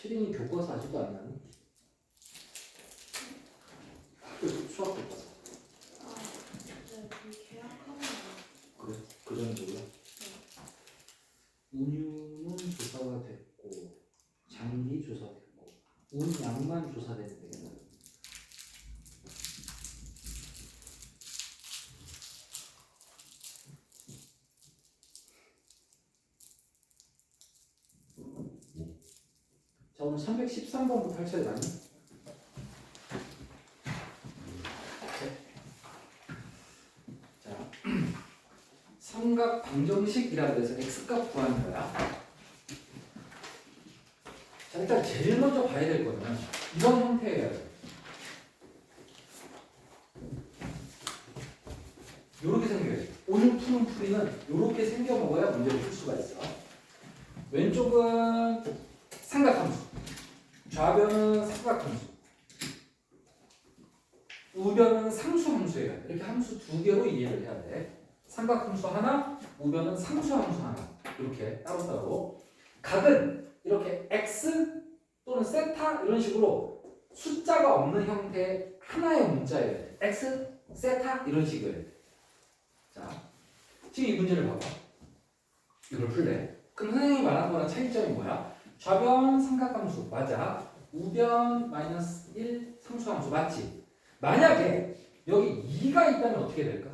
채린이 교과서 아직도 안 나니? 수학 교과서. 아, 네, 그 계약하고 나요. 그래? 그 정도야? 운유는 조사가 됐고 장기 조사됐고 운양만 조사되는 되겠네. 자, 오늘 313번부터 할 차례 맞니? 자, 삼각 방정식이라고 해서 x값 구하는 거야. 자, 일단 제일 먼저 봐야 될 거는 이런 형태예요. 요렇게 생겨요. 오늘 푸는 풀이는 요렇게 생겨 먹어야 문제를 풀 수가 있어. 왼쪽은 삼각함수, 좌변은 삼각함수, 우변은 상수함수예요. 이렇게 함수 두 개로 이해를 해야 돼. 삼각함수 하나, 우변은 상수함수 하나. 이렇게 따로따로. 각은 이렇게 x 또는 세타 이런 식으로 숫자가 없는 형태의 하나의 문자예요. x, 세타 이런 식이에요. 자, 지금 이 문제를 봐봐. 이걸 풀래. 그럼 선생님이 말한 거랑 차이점이 뭐야? 좌변 삼각함수 맞아. 우변 마이너스 1 상수함수 맞지? 만약에 여기 2가 있다면 어떻게 될까?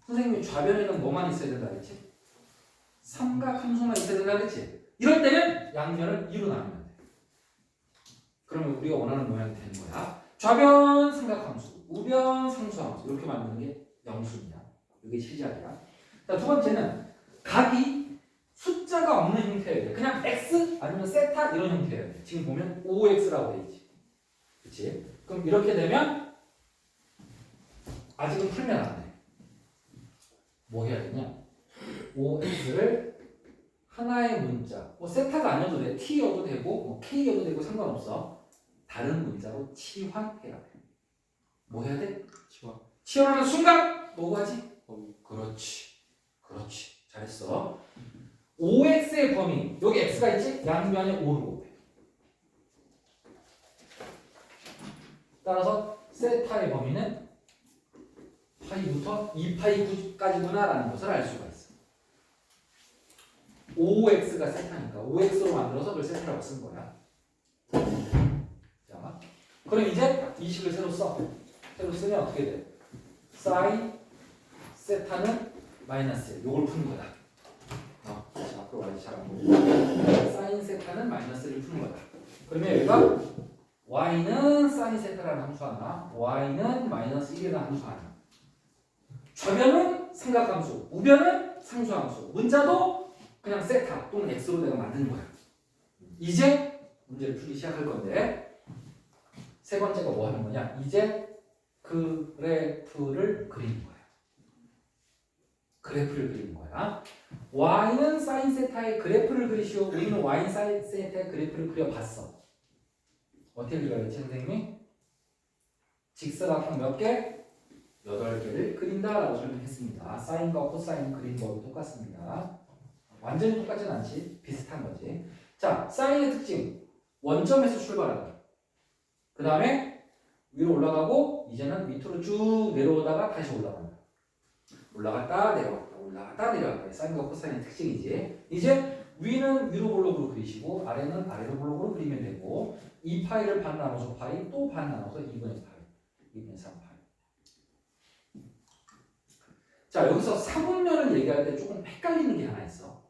선생님이 좌변에는 뭐만 있어야 된다 그랬지? 삼각함수만 있어야 된다 그랬지? 이럴 때는 양면을 2로 나누면 돼. 그러면 우리가 원하는 모양이 되는 거야. 좌변 삼각함수, 우변 상수함수 이렇게 만드는 게 영수입니다. 이게 시작이야. 자, 두 번째는 각이 숫자가 없는 형태예요. 그냥 x 아니면 세타 이런 형태예요. 지금 보면 5x라고 돼 있지. 그렇지? 그럼 이렇게 되면 아직은 풀면 안 돼. 뭐 해야 되냐? 5x를 하나의 문자, 뭐 세타가 아니어도 돼. t여도 되고 뭐 k여도 되고 상관없어. 다른 문자로 치환해야 돼. 뭐 해야 돼? 치환하는 순간 뭐고 하지? 그렇지. 그렇지. 잘했어. 5x의 범위, 여기 x가 있지? 양변에 5를 곱해. 따라서 세타의 범위는 파이부터 2파이까지구나 라는 것을 알 수가 있어. 5x가 세타니까 5x로 만들어서 그걸 세타라고 쓴 거야. 자, 그럼 이제 이 식을 새로 써. 새로 쓰면 어떻게 돼? 사인 세타는 마이너스 1. 요걸 푸는 거다. 다시 앞으로 와야지 잘 안 보이고. 사인 세타는 마이너스 1을 푸는 거다. 그러면 여기가 y는 사인 세타라는 함수 하나, y는 마이너스 1이라는 함수 하나. 좌변은 삼각함수, 우변은 상수함수. 문자도 그냥 세타 또는 x로 내가 만드는 거야. 이제 문제를 풀기 시작할 건데 세 번째가 뭐 하는 거냐? 이제 그래프를 그리는 거야. 그래프를 그리는 거야. y는 사인 세타의 그래프를 그리시오. 우리는 y 사인 세타의 그래프를 그려봤어. 어떻게 그려야지 선생님이? 직사각형 몇 개? 8개를 그린다라고 설명했습니다. 사인과 코사인 그리는 법이 똑같습니다. 완전히 똑같진 않지. 비슷한 거지. 자, 사인의 특징. 원점에서 출발한다. 그 다음에 위로 올라가고 이제는 밑으로 쭉 내려오다가 다시 올라간다. 올라갔다 내려갔다 올라갔다 내려갔다. 사인과 코사인의 특징이지. 이제 위는 위로 볼록으로 그리시고 아래는 아래로 볼록으로 그리면 되고 2파이를 반 나눠서 파이 또 반 나눠서 2분의 파이 2분의 3파이. 자, 여기서 사분면을 얘기할 때 조금 헷갈리는 게 하나 있어.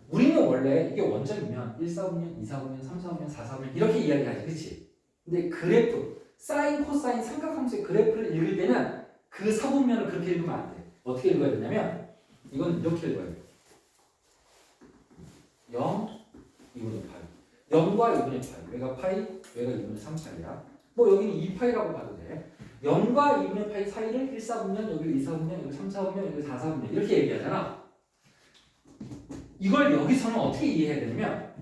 우리는 원래 이게 원점이면 1사분면, 2사분면, 3사분면, 4사분면 이렇게 이야기하지. 그치? 근데 그래프, 사인, 코사인, 삼각함수의 그래프를 읽을 때는 그 사분면을 그렇게 읽으면 안 돼. 어떻게 읽어야 되냐면 이건 이렇게 읽어야 돼. 0, 2분의 파이. 0과 2분의 파이. 얘가 파이, 얘가 2분의 3파이야. 뭐 여기는 2파이라고 봐도 돼. 0과 2분의 파이 사이를 1사분면, 여기 2사분면, 여기 3사분면, 여기 4사분면 이렇게 얘기하잖아. 이걸 여기서는 어떻게 이해해야 되냐면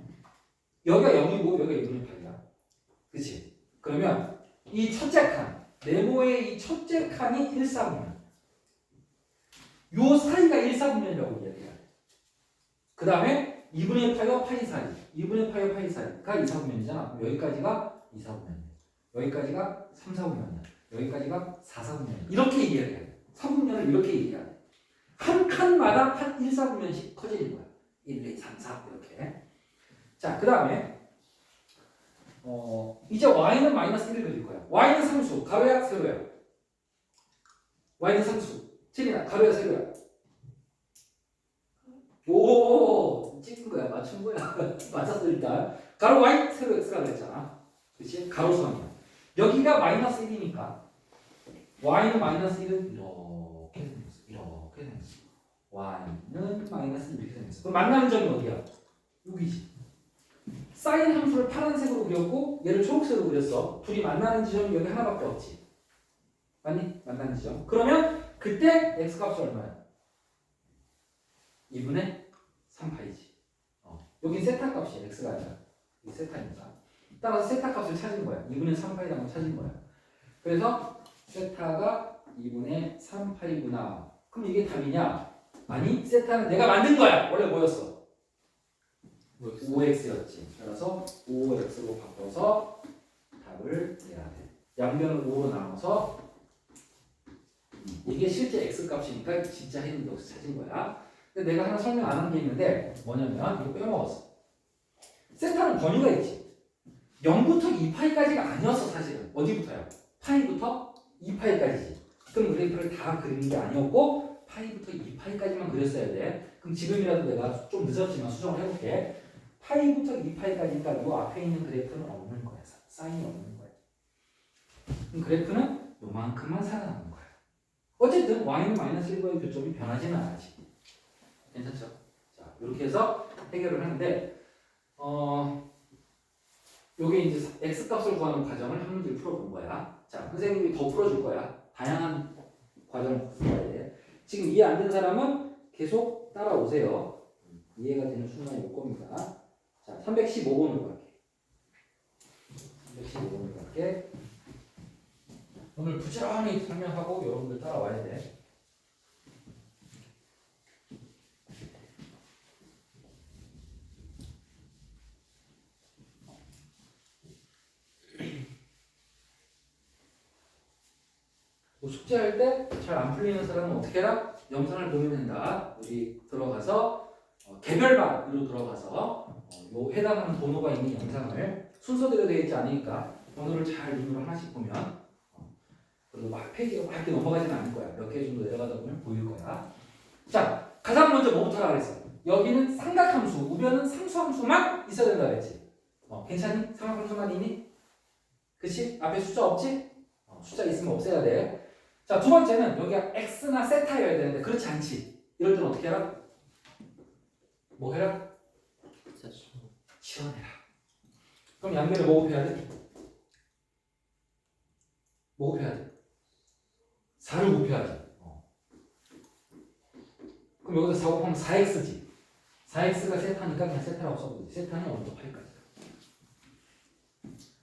여기가 0이고 여기가 2분의 파이야. 그치? 그러면 이 첫째 칸, 네모의 이 첫째 칸이 1사분면. 요 사이가 1사분면이라고 이야기해야 돼. 그 다음에 2분의 파이와 파이 사이, 2분의 파이와 파이 사이가 2, 4분면이잖아. 여기까지가 2, 4분면이야. 여기까지가 3, 4분면이야. 여기까지가 4, 4분면이야. 이렇게 얘기해야 돼. 4분면을 이렇게 얘기해야 돼. 한 칸마다 한 1, 4분면씩 커지는 거야. 1, 2, 3, 4 이렇게. 자, 그 다음에 이제 y는 마이너스 1을 그릴 거야. y는 상수, 가로야, 세로야? y는 상수. 틀리나? 가로야, 세로야? 오, 찍은 거야, 맞춘 거야. 맞았어 일단. 가로 y, 세로 x가 그랬잖아. 그렇지? 가로 수학이야. 여기가 마이너스 1이니까 y는 마이너스 1은 이렇게 생겼어. 이렇게 생겼어. y는 마이너스 1 이렇게 생겼어. 그럼 만나는 점이 어디야? 여기지. 사인 함수를 파란색으로 그렸고 얘를 초록색으로 그렸어. 둘이 만나는 지점이 여기 하나밖에 없지. 맞니? 만나는 지점. 그러면 그때 x 값이 얼마야? 2분의 3파이지. 여긴 세타 값이야. x가 아니라. 이 세타니까. 따라서 세타 값을 찾은 거야. 2분의 3파이라고 찾은 거야. 그래서 세타가 2분의 3파이구나. 그럼 이게 답이냐? 아니, 세타는 내가 만든 거야. 원래 뭐였어? 5x였지. 따라서 5x로 바꿔서 답을 내야 돼. 양변을 5로 나눠서 이게 실제 x 값이니까 진짜 해는 여기서 찾은 거야. 근데 내가 하나 설명 안 한 게 있는데 뭐냐면 이거 빼먹었어. 세타는 범위가 있지. 0부터 2파이까지가 아니었어 사실은. 어디부터야? 파이부터 2파이까지지. 그럼 그래프를 다 그리는 게 아니었고 파이부터 2파이까지만 그렸어야 돼. 그럼 지금이라도 내가 좀 늦었지만 수정을 해볼게. 파이부터 2파이까지니까 이 앞에 있는 그래프는 없는 거야. 사인이 없는 거야. 그럼 그래프는 요만큼만 살아남는 거야. 어쨌든 y는 마이너스 1과의 교점이 변하지는 않지. 괜찮죠? 자, 이렇게 해서 해결을 하는데 요게 이제 x 값을 구하는 과정을 한 문제를 풀어본 거야. 자, 선생님이 더 풀어줄 거야. 다양한 과정을 풀어야 돼. 지금 이해 안 되는 사람은 계속 따라오세요. 이해가 되는 순간이 올 겁니다. 자, 315번으로 갈게. 315번으로 갈게. 오늘 부지런히 설명하고 여러분들 따라와야 돼. 뭐 숙제할 때 잘 안 풀리는 사람은 어떻게 해라? 영상을 보면 된다. 우리 들어가서 개별반으로 들어가서 요 해당하는 번호가 있는 영상을 순서대로 되어 있지 않으니까 번호를 잘 눈으로 하나씩 보면 그래도 막 페이지가 막 이렇게 넘어가지는 않을 거야. 몇 개 정도 내려가다 보면 보일 거야. 자, 가장 먼저 뭐부터 하라 그랬어? 여기는 삼각함수, 우변은 상수함수만 있어야 된다 그랬지. 괜찮니? 삼각함수만 있니? 그치? 앞에 숫자 없지? 숫자 있으면 없애야 돼. 자, 두 번째는 여기가 x나 세타여야 되는데 그렇지 않지. 이럴 때는 어떻게 해라? 뭐 해라? 치워내라. 그럼 양면을 뭐 곱해야 돼? 뭐 곱해야 돼? 4를 곱해야지. 그럼 여기서 4 곱하면 4x지. 4x가 세타니까 그냥 세타라고 써보지. 세타는 어느 정도 8까지.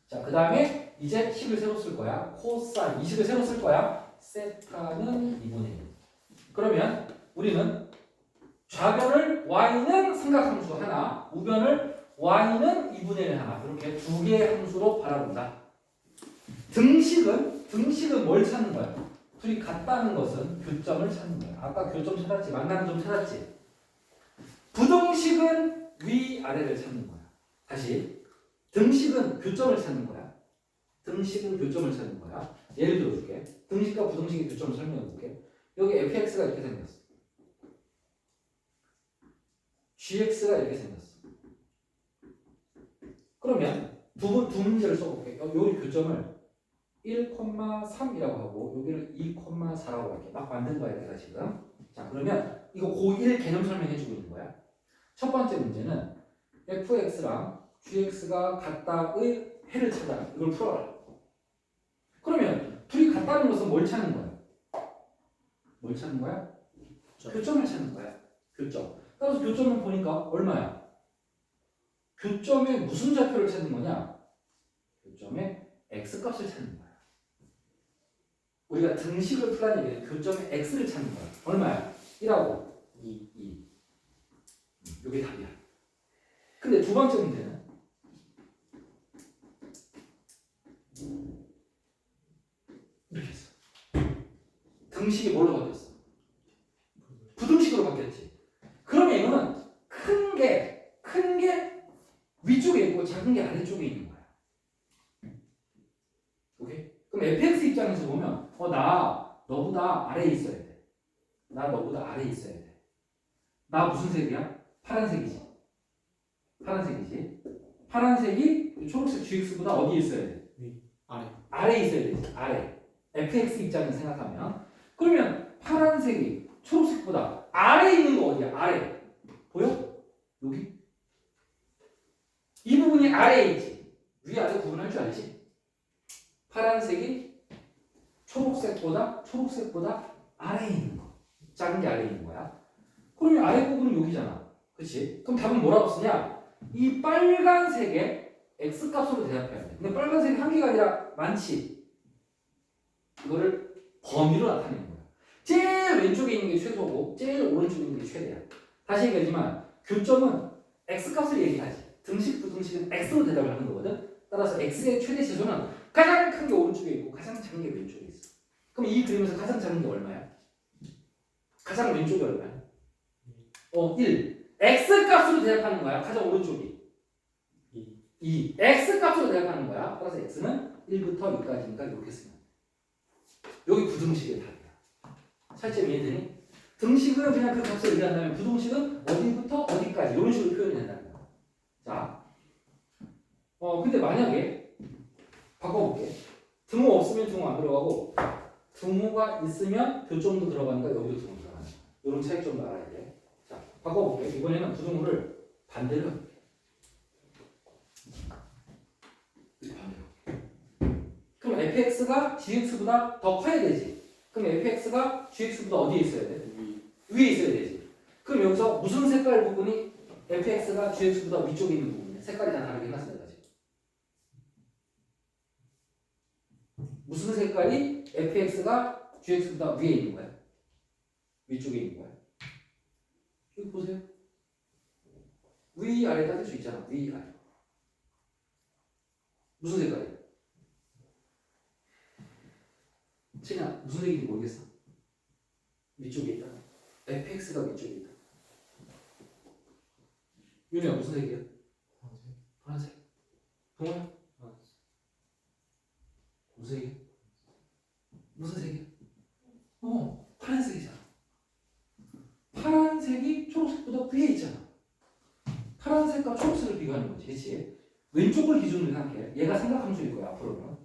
자, 그 다음에 이제 식을 새로 쓸 거야. 코사인. 이 식을 새로 쓸 거야. 세타는 2분의 1. 그러면 우리는 좌변을 y는 삼각함수 하나, 우변을 y는 2분의 1 하나. 이렇게 두 개의 함수로 바라본다. 등식은 뭘 찾는 거야? 둘이 같다는 것은 교점을 찾는 거야. 아까 교점 찾았지, 만나는 점 찾았지. 부등식은 위아래를 찾는 거야. 다시 등식은 교점을 찾는 거야. 등식은 교점을 찾는 거야. 예를 들어줄게. 등식과 부등식의 교점을 설명해볼게. 여기 fx가 이렇게 생겼어. gx가 이렇게 생겼어. 그러면 두 문제를 써볼게. 여기 교점을 1,3이라고 하고 여기를 2,4라고 할게. 막 만든 거야 내가 지금. 자, 그러면 이거 고1 개념 설명해주고 있는 거야. 첫 번째 문제는 fx랑 gx가 같다의 해를 찾아라. 이걸 풀어라. 그러면 둘이 같다는 것은 뭘 찾는 거야? 뭘 찾는 거야? 교점을 찾는 거야. 교점. 따라서 교점을 보니까 얼마야? 교점에 무슨 좌표를 찾는 거냐? 교점에 x값을 찾는 거야. 우리가 등식을 풀라는 얘기는 교점에 x를 찾는 거야. 얼마야? 1하고 2. 이게 답이야. 근데 두 번째 문제는 이렇게 했어. 등식이 뭘로 바뀌었어? 부등식으로 바뀌었지. 그러면 이거는 큰 게 위쪽에 있고 작은 게 아래쪽에 있는 거야. 오케이? 그럼 fx 입장에서 보면 나 너보다 아래에 있어야 돼. 나 너보다 아래에 있어야 돼. 나 무슨 색이야? 파란색이지. 파란색이 초록색 gx보다 어디에 있어야 돼? 아래. 아래에 있어야 되지. 아래. fx 입장에서 생각하면 그러면 파란색이 초록색보다 아래에 있는 거 어디야? 아래. 보여? 여기? 이 부분이 아래에 있지. 위아래 구분할 줄 알지? 파란색이 초록색보다 아래에 있는 거. 작은 게 아래에 있는 거야. 그러면 아래 부분은 여기잖아. 그렇지? 그럼 답은 뭐라고 쓰냐? 이 빨간색에 x 값으로 대답해야 돼. 근데 빨간색이 한 개가 아니라 많지. 이거를 범위로 나타내는 거야. 제일 왼쪽에 있는 게 최소고 제일 오른쪽에 있는 게 최대야. 다시 얘기하지만 교점은 x 값을 얘기하지. 등식 부등식은 x로 대답을 하는 거거든. 따라서 x의 최대 최소는 가장 큰 게 오른쪽에 있고 가장 작은 게 왼쪽에 있어. 그럼 이 그림에서 가장 작은 게 얼마야? 가장 왼쪽이 얼마야? 1. x 값으로 대답하는 거야. 가장 오른쪽이 2. x 값으로 대답하는 거야. 따라서 x는 1부터 2까지니까 이렇게 쓰면 여기 부등식의 답이야. 차이점 이해되니? 등식은 그냥 그 값을 얘기한다면 부등식은 어디부터 어디까지 이런 식으로 표현이 된다는 거야. 자, 근데 만약에 바꿔볼게. 등호 없으면 등호 안 들어가고 등호가 있으면 교점도 들어가니까 여기도 등호 들어가는 거야. 이런 차이점도 알아야 돼. 자, 바꿔볼게. 이번에는 부등호를 반대로 해볼게. 그럼 fx가 gx보다 더 커야 되지. 그럼 fx가 gx보다 어디에 있어야 돼? 위에 있어야 되지. 그럼 여기서 무슨 색깔 부분이 fx가 gx보다 위쪽에 있는 부분이야? 색깔이 다 다르게 해놨어 내가 지금. 무슨 색깔이 fx가 gx보다 위에 있는 거야? 위쪽에 있는 거야? 여기 보세요. 위 아래 따질 수 있잖아. 위 아래. 무슨 색깔이야? 채냐 무슨 색인지 모르겠어. 위쪽에 있다. fx가 위쪽에 있다. 윤희야 무슨 색이야? 파란색. 동호야? 무슨 색이야? 무슨 색이야? 파란색이잖아. 파란색이 초록색보다 위에 있잖아. 파란색과 초록색을 비교하는 거지. 그치? 왼쪽을 기준으로 생각해. 얘가 삼각함수일 거야 앞으로는.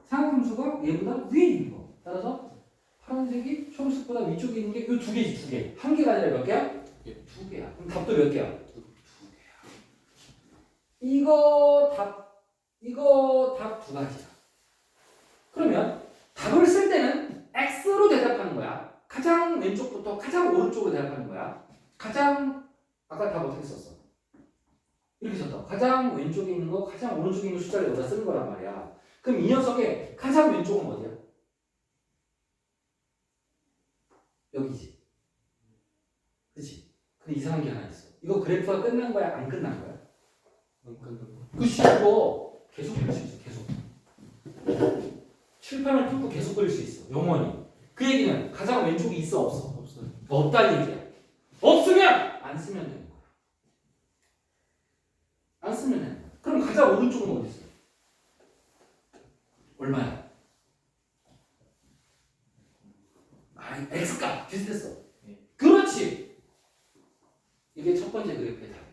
삼각함수가 얘보다 위에 있는 거. 따라서 파란색이 초록색보다 위쪽에 있는 게 이 두 개지, 두 개. 한 개가 아니라 몇 개야? 두 개야. 그럼 답도 몇 개야? 두 개야. 이거 답 두 가지야. 그러면 답을 쓸 때는 x로 대답하는 거야. 가장 왼쪽부터 가장 오른쪽으로 대답하는 거야. 아까 답 어떻게 썼어? 이렇게 썼다. 가장 왼쪽에 있는 거, 가장 오른쪽에 있는 숫자를 여기다 쓰는 거란 말이야. 그럼 이 녀석의 가장 왼쪽은 어디야? 여기지. 그치? 근데 이상한 게 하나 있어. 이거 그래프가 끝난 거야? 안 끝난 거야? 안 끝난 거. 그치, 이거 계속 그릴 수 있어. 계속. 칠판을 뚫고 계속 그릴 수 있어. 영원히. 그 얘기는 가장 왼쪽이 있어? 없어? 없어요. 없다는 얘기야. 없으면 안 쓰면 되는 거야. 안 쓰면 되는 거야. 그럼 가장 오른쪽은 어디 있어? 얼마야? x값 비슷했어. 그렇지. 이게 첫 번째 그래프의 답이야.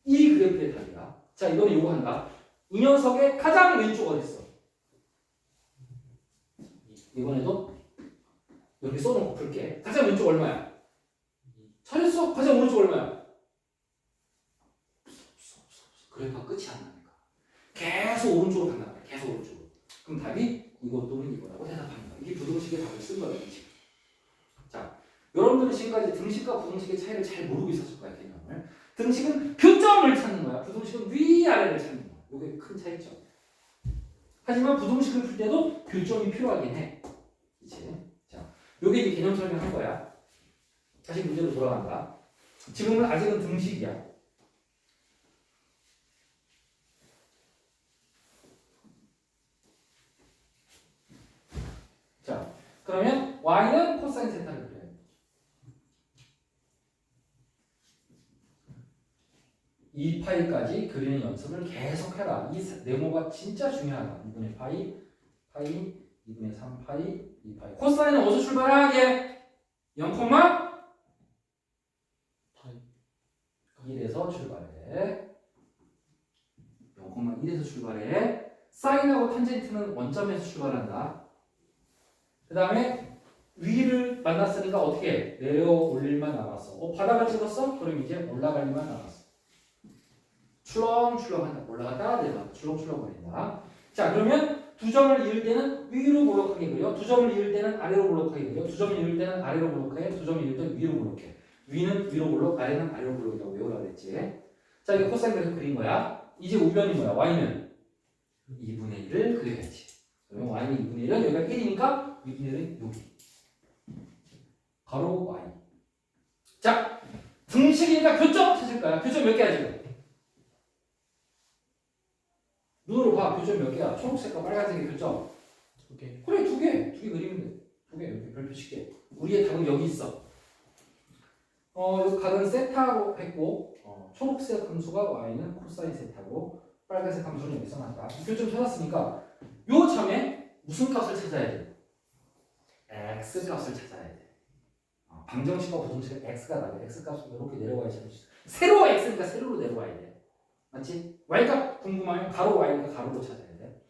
이 그래프의 답이야. 자, 이번에 요거 한다. 이 녀석의 가장 왼쪽 어디 있어? 이번에도 여기 써놓고 풀게. 가장 왼쪽 얼마야? 잘했어. 가장 오른쪽 얼마야? 없어. 그래프가 끝이 안 나니까. 계속 오른쪽으로 간단 말이야. 계속 오른쪽으로. 그럼 답이 이것 또는 이거라고 대답하는 거야. 이게 부등식의 답을 쓴 거야. 지금. 자, 여러분들은 지금까지 등식과 부등식의 차이를 잘 모르고 있었을 거야. 개념을. 등식은 교점을 찾는 거야. 부등식은 위아래를 찾는 거야. 이게 큰 차이점. 하지만 부등식을 풀 때도 교점이 필요하긴 해. 그치? 자, 요게 이제 개념 설명한 거야. 다시 문제로 돌아간다. 지금은 아직은 등식이야. 그러면 y는 코사인 세타를 그려요. 이 파이까지 그리는 연습을 계속 해라. 이 네모가 진짜 중요하다. 2분의 파이, 2분의 3 파이, 2파이. 코사인은 어디서 출발하게? 0, 1에서 출발해. 0,1에서 출발해. 사인하고 탄젠트는 원점에서 출발한다. 그 다음에 위를 만났으니까 어떻게 해? 내려 올릴 만 남았어. 바닥을 찍었어? 그럼 이제 올라갈 일만 남았어. 출렁출렁한다. 올라갔다 내려갔다. 출렁출렁거린다. 자, 그러면 두 점을 이을 때는 위로 볼록하게 그려. 두 점을 이을 때는 아래로 볼록하게 그려. 두 점을 이을 때는 아래로 볼록해. 두 점을 이을 때는 위로 볼록해. 위는 위로 볼록, 아래는 아래로 볼록이라고 외우라 그랬지. 자, 이게 코사인 그래프 그린 거야. 이제 우변이 뭐야? y는 2분의 1을 그려야지. 그러면 y는 2분의 1은 여기가 1이니까 2분의 1은 여기. 가로 y. 자, 등식이니까 교점 찾을 거야. 교점 몇 개야 지금? 눈으로 봐. 교점 몇 개야? 초록색과 빨간색의 교점. 2개. 그래, 두 개 그리면 돼. 두 개, 이렇게 별표 칠게. 우리의 답은 여기 있어. 여기 각은 세타로 했고, 초록색 함수가 y는 코사인 세타고, 빨간색 함수는 여기 써놨다. 이 교점 찾았으니까, 요 점에 무슨 값을 찾아야 돼? x 값을 찾아야 돼. 방정식과 부정식은 x가 나와. x 값을 이렇게 내려와야 찾을 수 있어. 세로 x니까 세로로 내려와야 돼. 맞지? y값 궁금하면 가로 y니까 가로로 찾아야 돼.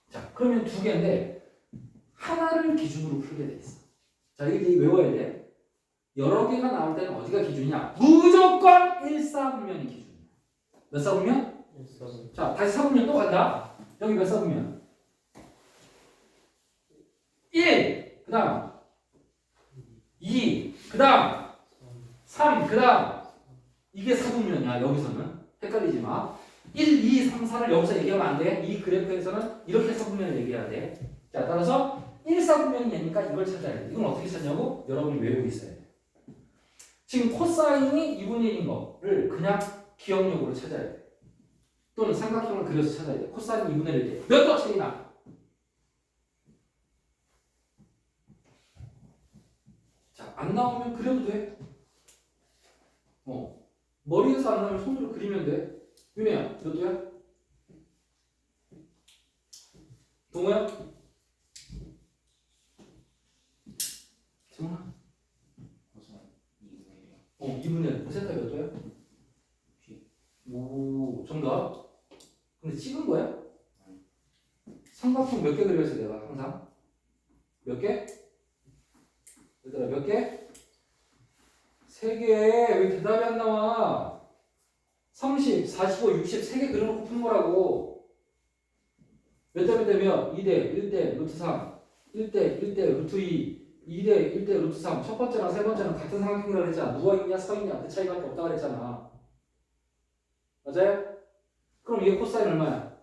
자, 그러면 두 개인데 하나를 기준으로 풀게 돼 있어. 자, 이게 외워야 돼. 여러 개가 나올 때는 어디가 기준이냐? 무조건 1사분면이 기준이야. 몇 사분면? 1사분. 자, 다시 사분면 또 간다. 여기 몇 사분면? 1, 그 다음 2, 그 다음 3, 그 다음 이게 사분면이야. 여기서는 헷갈리지 마. 1, 2, 3, 4를 여기서 얘기하면 안 돼. 이 그래프에서는 이렇게 사분면을 얘기해야 돼. 자, 따라서 1사분면이 되니까 이걸 찾아야 돼. 이건 어떻게 찾냐고? 여러분이 외우고 있어야 돼. 지금 코사인이 2분의 1인 거를 그냥 기억력으로 찾아야 돼. 또는 삼각형을 그려서 찾아야 돼. 코사인 2분의 1일 때 몇 도 차이나? 자, 안 나오면 그려도 돼. 머리에서 안 나오면 손으로 그리면 돼. 윤혜야, 몇 도야? 동호야? 정아? 2분의 1. 세타 몇 도야? 오, 정답. 근데 찍은 거야? 삼각형 몇 개 그려서 내가 항상? 몇 개? 얘들아, 몇 개? 3개. 왜 대답이 안 나와? 30, 45, 60, 3개 그려놓고 푼 거라고. 몇 대 몇 대면? 2대 1대 루트 3, 1대 1대 루트 2, 2대 1대 루트 3. 첫 번째랑 세 번째는 같은 삼각형이라고 했잖아. 누워있냐 서있냐 그 차이밖에 없다고 그랬잖아. 맞아요? 그럼 이게 코사인 얼마야?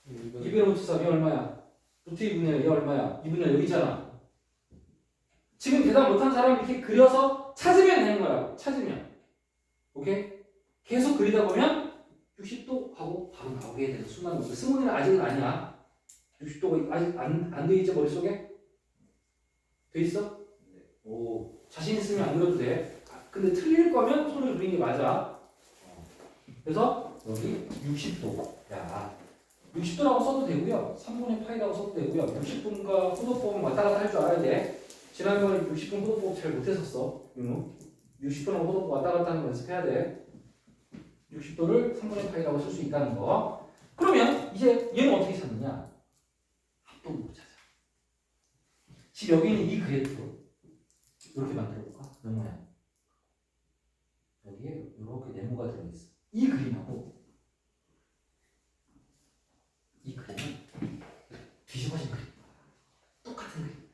2분의 루트 3이 얼마야? 루트 2분의 1이 얼마야? 2분의 1 여기 있잖아. 지금 대답 못한 사람이 이렇게 그려서 찾으면 되는 거라고. 찾으면. 오케이? 계속 그리다 보면 60도 하고 바로 나오게 되는 순간이 오고. 승훈이는 아직은 아니야. 60도가 아직 안 돼 있지 머릿속에? 돼 있어? 오, 자신 있으면 안 그려도 돼. 근데 틀릴 거면 손을 그리는 게 맞아. 그래서 여기 60도. 야, 60도라고 써도 되고요. 3분의 파이라고 써도 되고요. 60분과 후도법은 왔다 갔다 할 줄 알아야 돼. 지난번에 60분 후도법 잘 못했었어. 60분하고 후도법 왔다 갔다 하는 거 연습해야 돼. 60도를 3분의 파이라고 쓸 수 있다는 거. 그러면 이제 얘는 어떻게 찾느냐? 합동으로 찾아. 지금 여기 있는 이 그래프로 이렇게 만들어볼까? 영모양. 여기에 이렇게 네모가 들어있어. 이 그림하고 이 그림은 뒤집어진 그림. 똑같은 그림.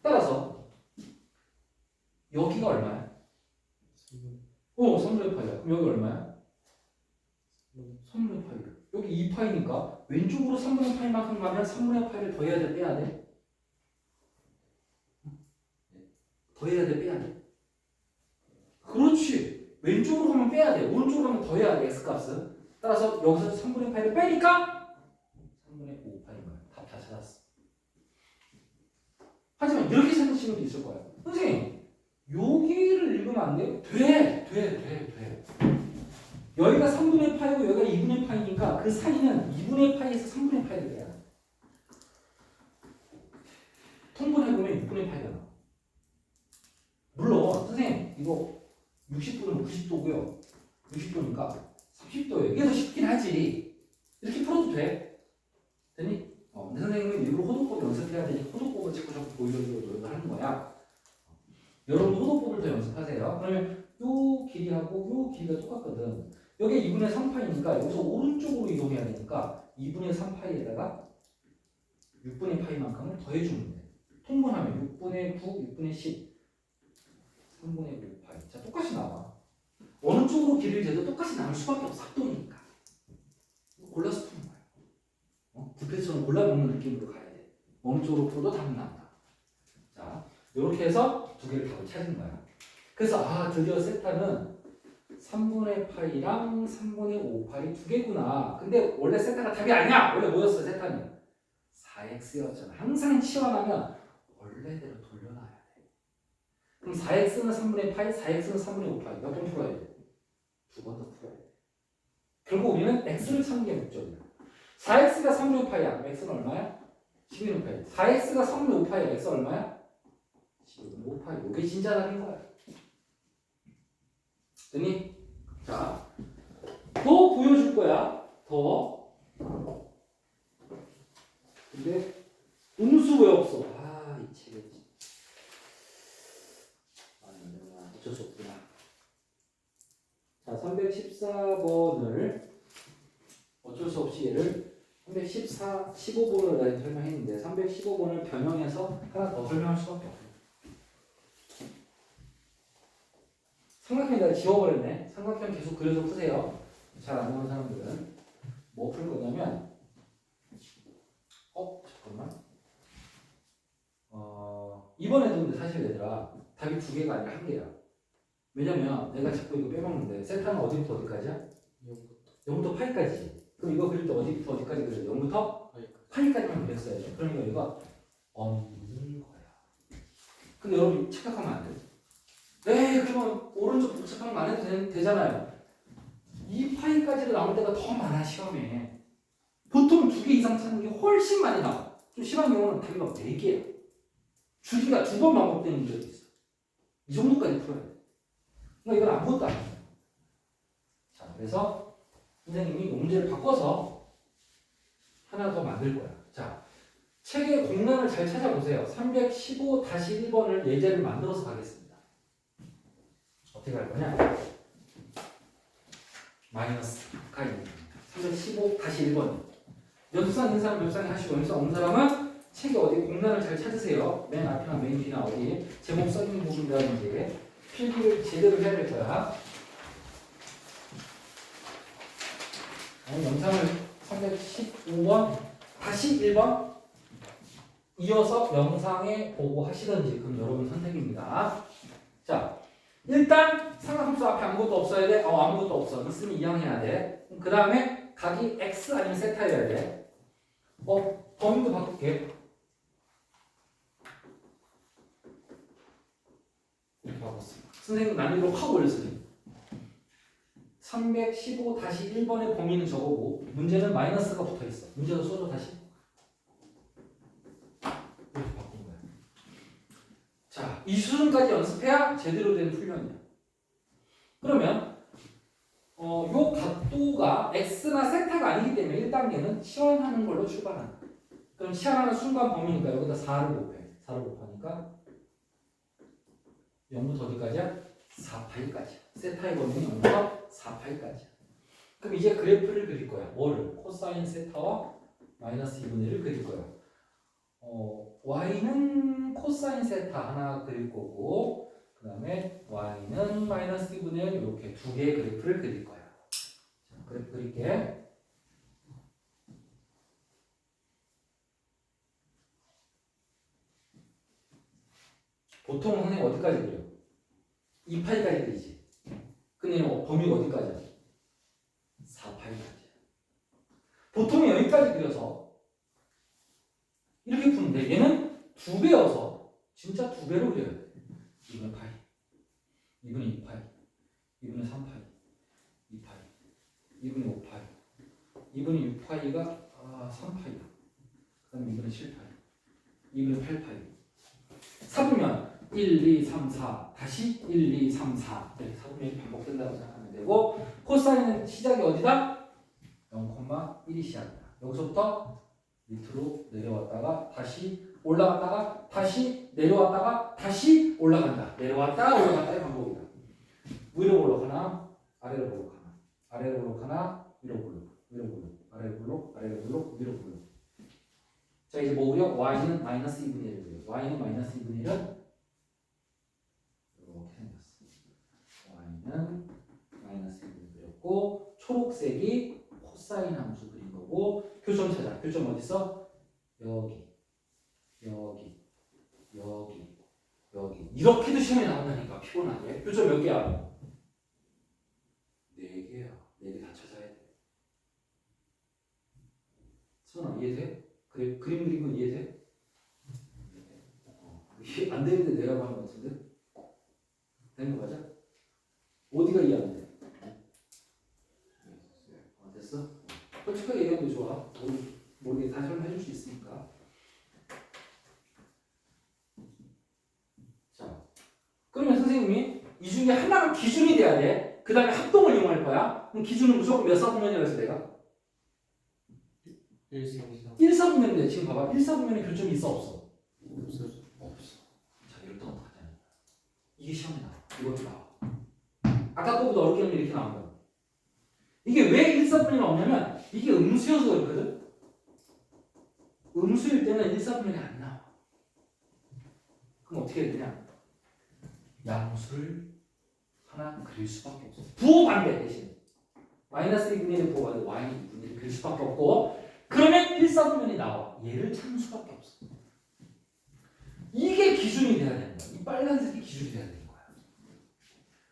따라서 여기가 얼마야? 3분의 파이야. 그럼 여기 얼마야? 3분의 파이. 여기 2파이니까 왼쪽으로 3분의 파이만큼 가면 3분의 파이를 더해야 돼, 빼야 돼? 더해야 돼, 빼야 돼? 그렇지. 왼쪽으로 가면 빼야 돼. 오른쪽으로 가면 더해야 돼, x값은. 따라서 여기서 3분의 파이를 빼니까 3분의 5파인 거야. 친구도 있을 거예요. 선생님, 여기를 읽으면 안 돼요? 돼. 여기가 3분의 파이고 여기가 2분의 파이니까 그 사이는 2분의 파이에서 3분의 파이가 돼야 돼. 통분해보면 6분의 파이가 나와. 물론 선생님 이거 60도는 90도고요. 60도니까 30도예요. 이게 더 쉽긴 하지. 이렇게 풀어도 돼. 되니? 근데 선생님은 일부러 호도법 연습해야 되니 호도법을 자꾸 보여주려고 노력을 하는 거야. 여러분 호도법을 더 연습하세요. 그러면 요 길이하고 요 길이가 똑같거든. 여기 2분의 3파이니까 여기서 오른쪽으로 이동해야 되니까 2분의 3파이에다가 6분의 파이만큼을 더해주면 돼. 통분하면 6분의 9, 6분의 10, 3분의 5파이. 자, 똑같이 나와. 어느 쪽으로 길을 재도 똑같이 나올 수밖에 없어. 합동이니까. 골라서 푸는 거야. 부패처럼 골라먹는 느낌으로 가야 돼. 어느 쪽으로 풀어도 답이 나온다. 자, 이렇게 해서 두 개를 답을 찾은 거야. 그래서 드디어 세타는 3분의 파이랑 3분의 5파이 두 개구나. 근데 원래 세타가 답이 아니야. 원래 뭐였어 세타는? 4x였잖아. 항상 치환하면 원래대로 돌려놔야 돼. 그럼 4x는 3분의 파이, 4x는 3분의 5파이. 몇 번 풀어야 돼? 두 번 더 풀어야 돼. 결국 우리는 x를 찾는 게 목적이야. 4x가 3분의 파이야. x는 얼마야? 12분의 파이. 4x가 3분의 5파이야. x 얼마야? 12분의 5파이. 이게 진짜 답인 거야. 됐니? 자, 더 보여줄 거야. 더. 근데 음수 왜 없어? 이 책에 어쩔 수 없구나. 자, 314번을 어쩔 수 없이 얘를 15번을 나 설명했는데 315번을 변형해서 하나 더 설명할 수밖에 없어. 삼각형 내가 지워버렸네. 삼각형 계속 그려서 푸세요. 잘 안 나오는 사람들은 뭐 풀 거냐면 잠깐만. 이번에도 근데 사실 얘들아 답이 두 개가 아니라 한 개야. 왜냐면 내가 자꾸 이거 빼먹는데 세타는 어디부터 어디까지야? 0부터 파이까지. 그럼 이거 그릴 때 어디부터 어디까지 그려? 0부터 파이까지만 그렸어야죠. 그러니까 이거 없는 거야. 근데 여러분 착각하면 안 돼. 네, 그러면 오른쪽 복잡하면 안 해도 되잖아요. 2파이까지로 나올 때가 더 많아 시험에. 보통 2개 이상 찾는 게 훨씬 많이 나와. 좀 심한 경우는 답이 막 4개야. 주기가 2번 반복되는 문제도 있어. 이 정도까지 풀어야 돼. 그러니까 이건 아무것도 아니야. 자, 그래서 선생님이 문제를 바꿔서 하나 더 만들 거야. 자, 책의 공란을 잘 찾아보세요. 315-1번을 예제를 만들어서 가겠습니다. 어떻게 할 거냐? 마이너스가 있는 315-1번. 연습상 있는 사람 연습상에 하시고 연습상 없는 사람은 책에 어디 공란을 잘 찾으세요. 맨 앞이나 맨 뒤나 어디 제목 써있는 부분이라든지 필기를 제대로 해야 될 거야. 영상을 315번 다시 1번 이어서 영상에 보고 하시든지 그럼 여러분 선택입니다. 자, 일단 삼각함수 앞에 아무것도 없어야 돼. 아무것도 없어. 있으면 이항해야 돼. 그 다음에 각이 x 아니면 세타여야 돼. 범위도 바꿀게. 이렇게 바꿨어. 선생님 난이도로 확 올렸어요. 315-1번의 범위는 저거고 문제는 마이너스가 붙어있어. 문제도 써줘 다시. 이렇게 바꾼 거야. 자, 이 수준까지 연습해야 제대로 된 훈련이야. 그러면 요 각도가 x나 세타가 아니기 때문에 1단계는 치환하는 걸로 출발한다. 그럼 치환하는 순간 범위니까 여기다 4를 곱해. 4를 곱하니까 0부터 어디까지야? 4파이까지야. 세타의 범위는 0부터 4파이까지야. 그럼 이제 그래프를 그릴 거야. 뭐를? 코사인 세타와 마이너스 2분의 1을 그릴 거야. y는 코사인 세타 하나 그릴 거고 그 다음에 y는 마이너스 2분의 1 이렇게 두 개의 그래프를 그릴 거야. 자, 그래프 그릴게. 보통 선생님 어디까지 그려? 2파이까지 그리지. 근데 범위가 어디까지야? 4파이까지야. 보통 여기까지 그려서 이렇게 푸는데 얘는 2배여서 진짜 2배로 그려야 돼. 2분의 파이, 2분의 2파이, 2분의 3파이, 2파이, 2분의 5파이, 2분의 6파이가 3파이다. 그 다음에 2분의 7파이, 2분의 8파이. 사분면 1, 2, 3, 4 다시 1, 2, 3, 4 이렇게 사분면이 반복된다고 생각하면 되고 코사인은 시작이 어디다? 0,1이 시작이다. 여기서부터 밑으로 내려왔다가 다시 올라갔다가 다시 내려왔다가 다시 올라간다. 내려왔다 올라갔다의 반복이다. 위로 올라가나 아래로 올라가나 아래로 올라가나 위로 올라가 위로 올라가 아래로 올라가 아래로 올라가 위로 올라가. 자 이제 뭐고요? y는 마이너스 2분의 1이고요. y는 마이너스 2분의 1은 이렇게 생겼어. y는 마이너스 2분의 1이었고 초록색이 코사인 함수 그린 거고 교점 찾아. 교점 어디 있어? 여기 여기 여기 여기 이렇게도 시험에 나온다니까 피곤하게. 교점 몇 개야? 4개야. 4개 다 찾아야 돼. 수원아 이해돼? 그래, 그림 그린 건 이해돼? 이해 안 되는데 내라고 하는 것 같은데? 되는 거 맞아? 어디가 이해 안 돼? 됐어? 솔직하게 얘기하는 게 좋아. 모르게 다 설명해 줄 수 있으니까. 자, 그러면 선생님이 이 중에 하나가 기준이 돼야 돼. 그 다음에 합동을 이용할 거야. 그럼 기준은 무조건 몇 사분면이라고 해서 내가? 1사분면인데 지금 봐봐. 1사분면에 교점이 있어 없어? 없어. 자 이럴 때 어떡하냐. 이게 시험에 나와. 이것도 나와. 아까 거보다 어렵게 하면 이렇게 나온다. 이게 왜 1사분면이 없냐면 이게 음수여서 그렇거든. 음수일 때는 1사분면이 안 나와. 그럼 어떻게 해야 되냐. 양수를 하나 그릴 수밖에 없어. 부호 반대 대신. 마이너스 2분의 1의 부호 반대 y는 2분의 1을 그릴 수밖에 없고 그러면 1사분면이 나와. 얘를 찾는 수밖에 없어. 이게 기준이 돼야 되는 거야. 이 빨간색이 기준이 돼야 되는 거야.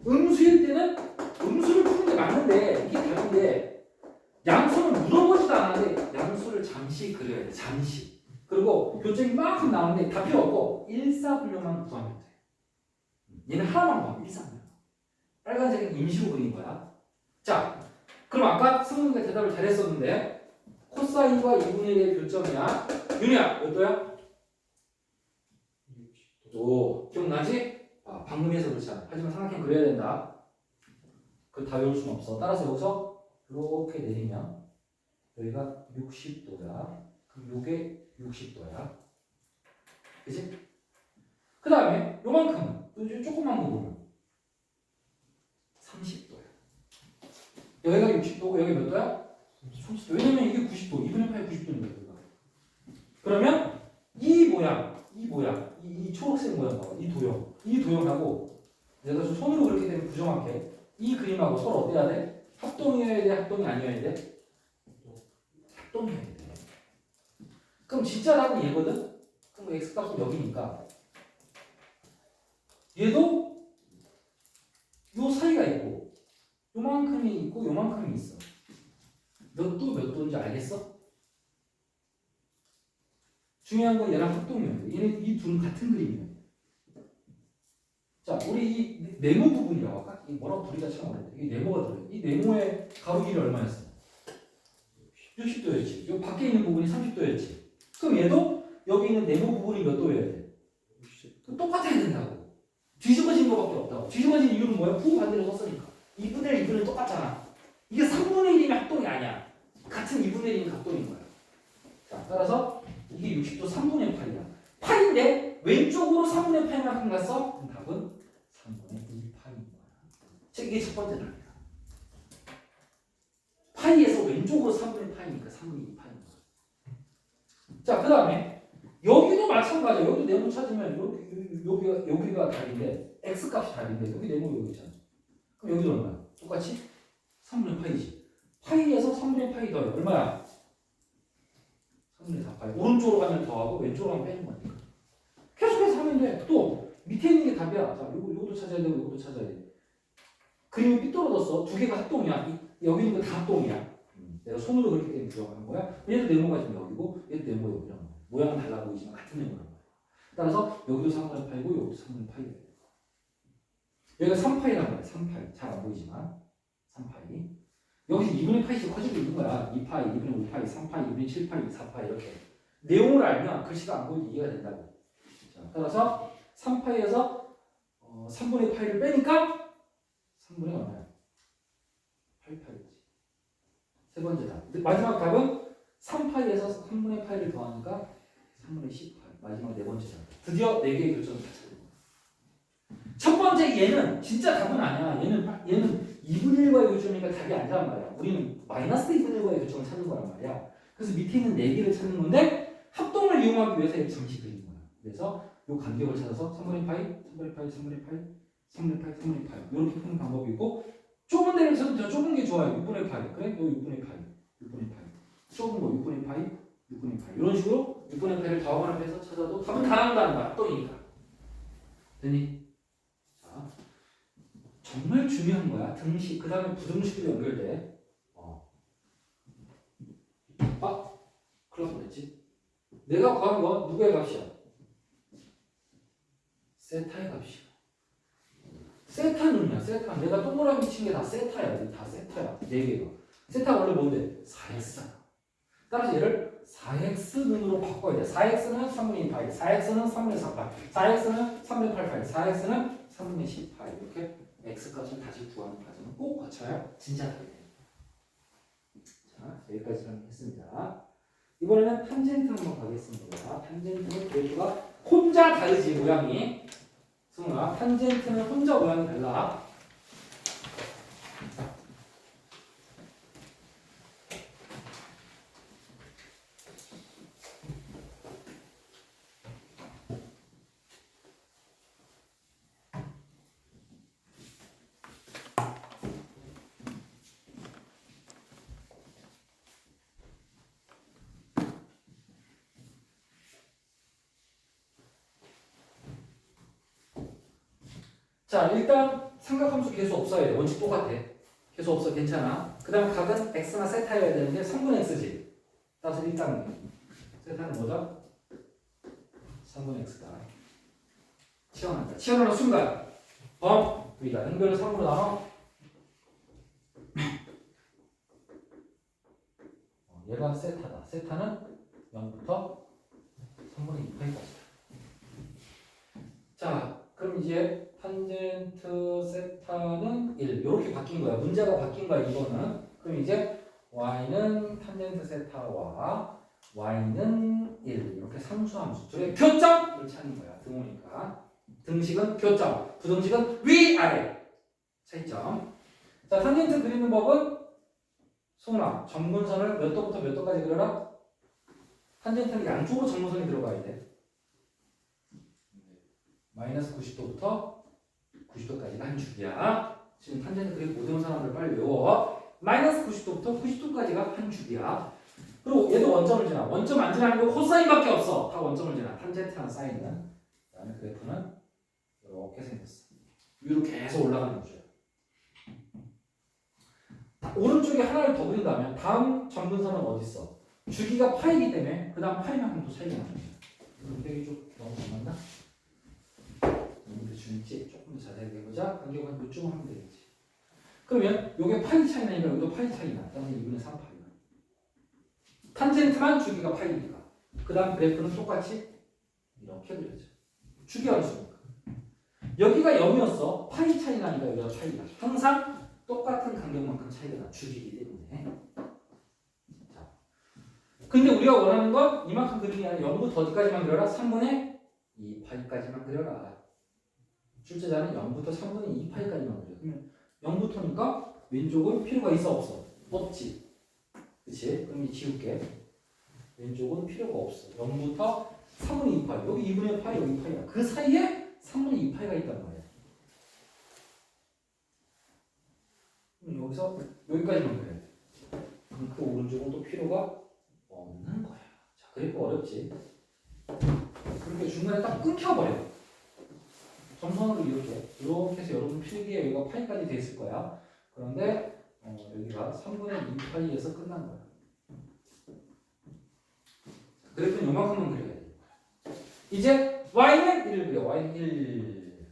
음수일 때는 음수를 푸는 게 맞는데 이게 다른데 양수는 물어보지도 않았는데 양수를 잠시 그려야 돼. 잠시. 그리고 교점이 막 나오는데 다 필요 없고 1사분면만 구하면 돼. 얘는 하나만 구하면 1사분면. 빨간색은 임시로 그린 거야. 자, 그럼 아까 승훈이가 대답을 잘했었는데 코사인과 2분의 1의 교점이야. 윤희야, 몇 도야? 60도. 기억나지? 방금 해서 그렇지 않아. 하지만 삼각형 그려야 된다. 그걸 다 외울 수는 없어. 따라서 여기서 이렇게 내리면 여기가 60도야. 그럼 요게 60도야. 그치? 그 다음에 요만큼은 조그만 거 보면 30도야. 여기가 60도고 여기 몇 도야? 30도. 왜냐면 이게 90도. 2분의 8이 90도니까. 그러면 이 모양, 이 초록색 모양 봐봐. 이 도형하고 내가 좀 손으로 그렇게 되면 부정확해. 이 그림하고 서로 어때야 돼? 합동이어야 돼? 합동이 아니어야 돼? 합동이어야 돼. 그럼 진짜 답은 얘거든? 그럼 x값은 여기니까 얘도 요 사이가 있고 요만큼이 있고 요만큼이 있어. 몇 도인지 알겠어? 중요한 건 얘랑 합동이어야 돼. 얘네 이 둘은 같은 그림이야. 자, 우리 이 네모 부분이라고 할까? 이 뭐라고 부르기가 참 어렵다. 이 네모가 들어요. 이 네모의 가로 길이 얼마였어? 60도였지. 요 밖에 있는 부분이 30도였지. 그럼 얘도 여기 있는 네모 부분이 몇 도여야 돼? 60도. 똑같아야 된다고. 뒤집어진 거밖에 없다고. 뒤집어진 이유는 뭐야? 부호 반대로 썼으니까. 2분의 1, 2분의 1 똑같잖아. 이게 3분의 1이면 합동이 아니야. 같은 2분의 1이면 합동인 거야. 자, 따라서 이게 60도 3분의 8이야. 8인데 왼쪽으로 3분의 8만큼 갔어? 그럼 답은 3분의 1파이인 거야. 이게 첫 번째 답이야. 파이에서 왼쪽으로 3분의 파이니까 3분의 2파이인 거야. 자, 그 다음에 여기도 마찬가지야. 여기도 네모 찾으면 여기가 답인데 x 값이 답인데 여기 네모 여기 있잖아. 그럼 여기도 얼마야? 똑같이 3분의 파이지. 파이에서 3분의 파이 더해 얼마야? 3분의 4파이. 오른쪽으로 가면 더하고 왼쪽으로 가면 빼는 거니까. 계속해서 하면 돼. 또 밑에 있는 게 답이야. 자, 요것도 찾아야 되고 요것도 찾아야 돼. 그림이 삐뚤어졌어. 두 개가 합동이야. 여기 있는 거 다 합동이야. 내가 손으로 그렇게 되면 부정하는 거야. 얘도 네모가 지금 여기고 얘도 네모 여기란 거야. 모양은 달라 보이지만 같은 네모란 거야. 따라서 여기도 3분의 파이고 여기도 3분의 파이 돼요. 여기가 3파이란 거야. 3파이. 잘 안 보이지만 3파이. 여기서 2분의 파이씩 커지고 있는 거야. 2파이, 2분의 5파이, 3파이, 2분의 7파이, 4파이 이렇게. 내용을 알면 글씨가 안 보이도 이해가 된다고. 자, 따라서 3파이에서 3분의 파이를 빼니까 3분의 얼마야? 8파이지. 세 번째 답. 마지막 답은 3파이에서 3분의 파이를 더하니까 3분의 10파이. 마지막 네 번째 답. 드디어 4개의 교점을 다 찾은 거야. 첫 번째 얘는 진짜 답은 아니야. 얘는 2분의 1과의 교점이니까 답이 아니란 말이야. 우리는 마이너스 2분의 1과의 교점을 찾는 거란 말이야. 그래서 밑에 있는 4개를 찾는 건데 합동을 이용하기 위해서 이렇게 잠시 그린 거야. 그래서 이 간격을 찾아서 3분의 파이, 3분의 파이, 3분의 파이, 3분의 파이, 3분의 파이 이렇게 푸는 방법이 있고 좁은 데를 찾으면 더 좁은 게 좋아요. 6분의 파이. 그래? 여기 6분의 파이. 6분의 파이. 좁은 거 6분의 파이, 6분의 파이. 이런 식으로 6분의 파이를 더하거나 빼서 찾아도 답은 다 나온다는 거야. 합동이니까. 되니? 자, 정말 중요한 거야. 등식, 그 다음에 부등식도 연결돼. 큰일 날 뻔했지. 내가 구한 건 누구의 값이야? 세타의 값이야. 세타는요, 세타. 내가 동그라미 친 게 다 세타야. 다 세타야. 4개가. 세타가 원래 뭔데? 4x잖아. 따라서 얘를 4x는으로 바꿔야 돼. 4x는 3분의 2파이, 4x는 3분의 4파이, 4x는 3분의 8파이, 4x는 3분의 10파이. 이렇게 x값을 다시 구하는 과정을 꼭 거쳐야 진짜 답이 돼요. 자, 여기까지 설명했습니다. 이번에는 탄젠트 한번 가겠습니다. 탄젠트는 그래프가 혼자 다르지, 모양이. 승훈아, 탄젠트는 혼자 모양이 달라. 자, 일단 삼각함수 계수 없어야 돼. 원칙 똑같아. 계수 없어. 괜찮아. 그 다음 각은 x나 세타여야 되는데 3분의 x지. 따라서 1단계. 세타는 뭐다? 3분의 x다. 치환한다. 치환하는 순간 우리가 응변을 3으로 나눠. 얘가 세타다. 세타는 0부터 3분의 2파이까지다. 자, 그럼 이제 탄젠트 세타는 1 이렇게 바뀐 거야. 문제가 바뀐 거야. 이거는. 그럼 이제 y는 탄젠트 세타와 y는 1 이렇게 상수함수 둘의 교점을 찾는 거야. 등호니까. 등식은 교점, 부등식은 위아래 차이점. 자, 탄젠트 그리는 법은 소은아, 점근선을 몇 도부터 몇 도까지 그려라? 탄젠트는 양쪽으로 점근선이 들어가야 돼. 마이너스 90도부터 90도까지가 한 줄이야. 지금 탄젠트 그래프 못 외운 사람들 빨리 외워. 마이너스 90도부터 90도까지가 한 줄이야. 그리고 얘도 원점을 지나. 원점 안 지나는 거 코사인밖에 없어. 다 원점을 지나. 탄젠트랑 사인은. 그다음에 그래프는 이렇게 생겼어. 위로 계속 올라가는 거죠. 오른쪽에 하나를 더 그린다면 다음 점근선은 어디 있어? 주기가 파이기 때문에 그 다음 파이만큼 또 차이가 나는 거야. 그럼 되게 좀 너무 안 맞나? 줄지 조금 더 자세하게 해보자. 간격은 이쯤 하면 되겠지. 그러면 이게 파이 차이 나니까 여기도 파이 차이 나. 따라서 2분의 3파이가. 탄젠트만 주기가 파이니까. 그 다음 그래프는 똑같이 이렇게 그려져. 주기 함수니까. 여기가 0이었어. 파이 차이 나니까 여기가 파이가. 항상 똑같은 간격만큼 차이가 나. 주기이기 때문에. 자, 근데 우리가 원하는 건 이만큼 그리는 게 아니라 0부터 어디까지만 그려라? 3분의 2파이까지만 그려라. 출제자는 0부터 3분의 2파이까지만 그려. 그러면 0부터니까 왼쪽은 필요가 있어 없어? 없지. 그치? 그럼 이 지울게. 왼쪽은 필요가 없어. 0부터 3분의 2파이. 여기 2분의 파이, 여기 파이야. 그 사이에 3분의 2파이가 있단 말이야. 그럼 여기서 여기까지만 그려야 돼. 그럼 그 오른쪽은 또 필요가 없는 거야. 자, 그래프 어렵지? 그렇게 중간에 딱 끊겨버려. 점선으로 이렇게 해서 여러분 필기에 여기가 파이까지 돼 있을 거야. 그런데 여기가 3분의 2파이에서 끝난 거야. 그래프는 요만큼만 그려야 돼. 이제 y는 1을 그려. y는 1.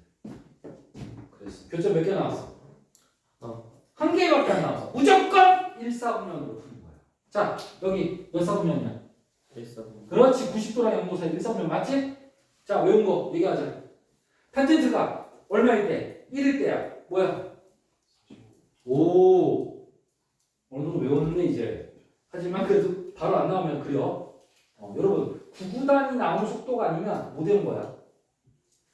그래서 교점 몇 개 나왔어? 한 개밖에 안 나왔어. 무조건 1사분면으로 푸는 거야. 자, 여기 몇 사분면이야? 1사분. 그렇지. 90도랑 0도 사이 1사분면 맞지? 자, 외운 거 얘기하자. 탄젠트가 얼마일 때? 1일 때야. 뭐야? 오. 어느 정도 외웠는데 이제. 하지만 그래도 바로 안 나오면 그려. 여러분 9구단이 나오는 속도가 아니면 못 외운 거야.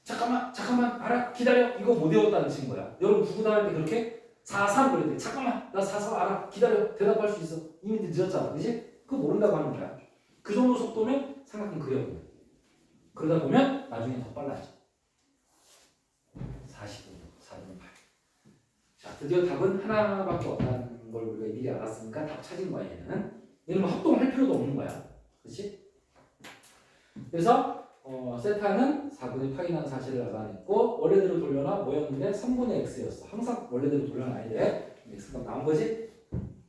잠깐만 알아 기다려 이거 못 외웠다는 친구야. 여러분 9구단 할 때 그렇게 4-3 그랬대. 잠깐만 나 4-4 알아 기다려 대답할 수 있어. 이미 늦었잖아 그지? 그거 모른다고 하는 거야. 그 정도 속도면 삼각형 그려. 그러다 보면 나중에 더 빨라져. 45, 4분의 8. 자 드디어 답은 하나밖에 없다는 걸 우리가 미리 알았으니까 답 찾은 거야 얘는. 얘는 뭐 합동할 필요도 없는 거야. 그렇지? 그래서 세타는 4분의 파이라는 사실을 알아냈고 원래대로 돌려놔 뭐였는데 3분의 x였어. 항상 원래대로 돌려놔야 돼. x가 나온 거지?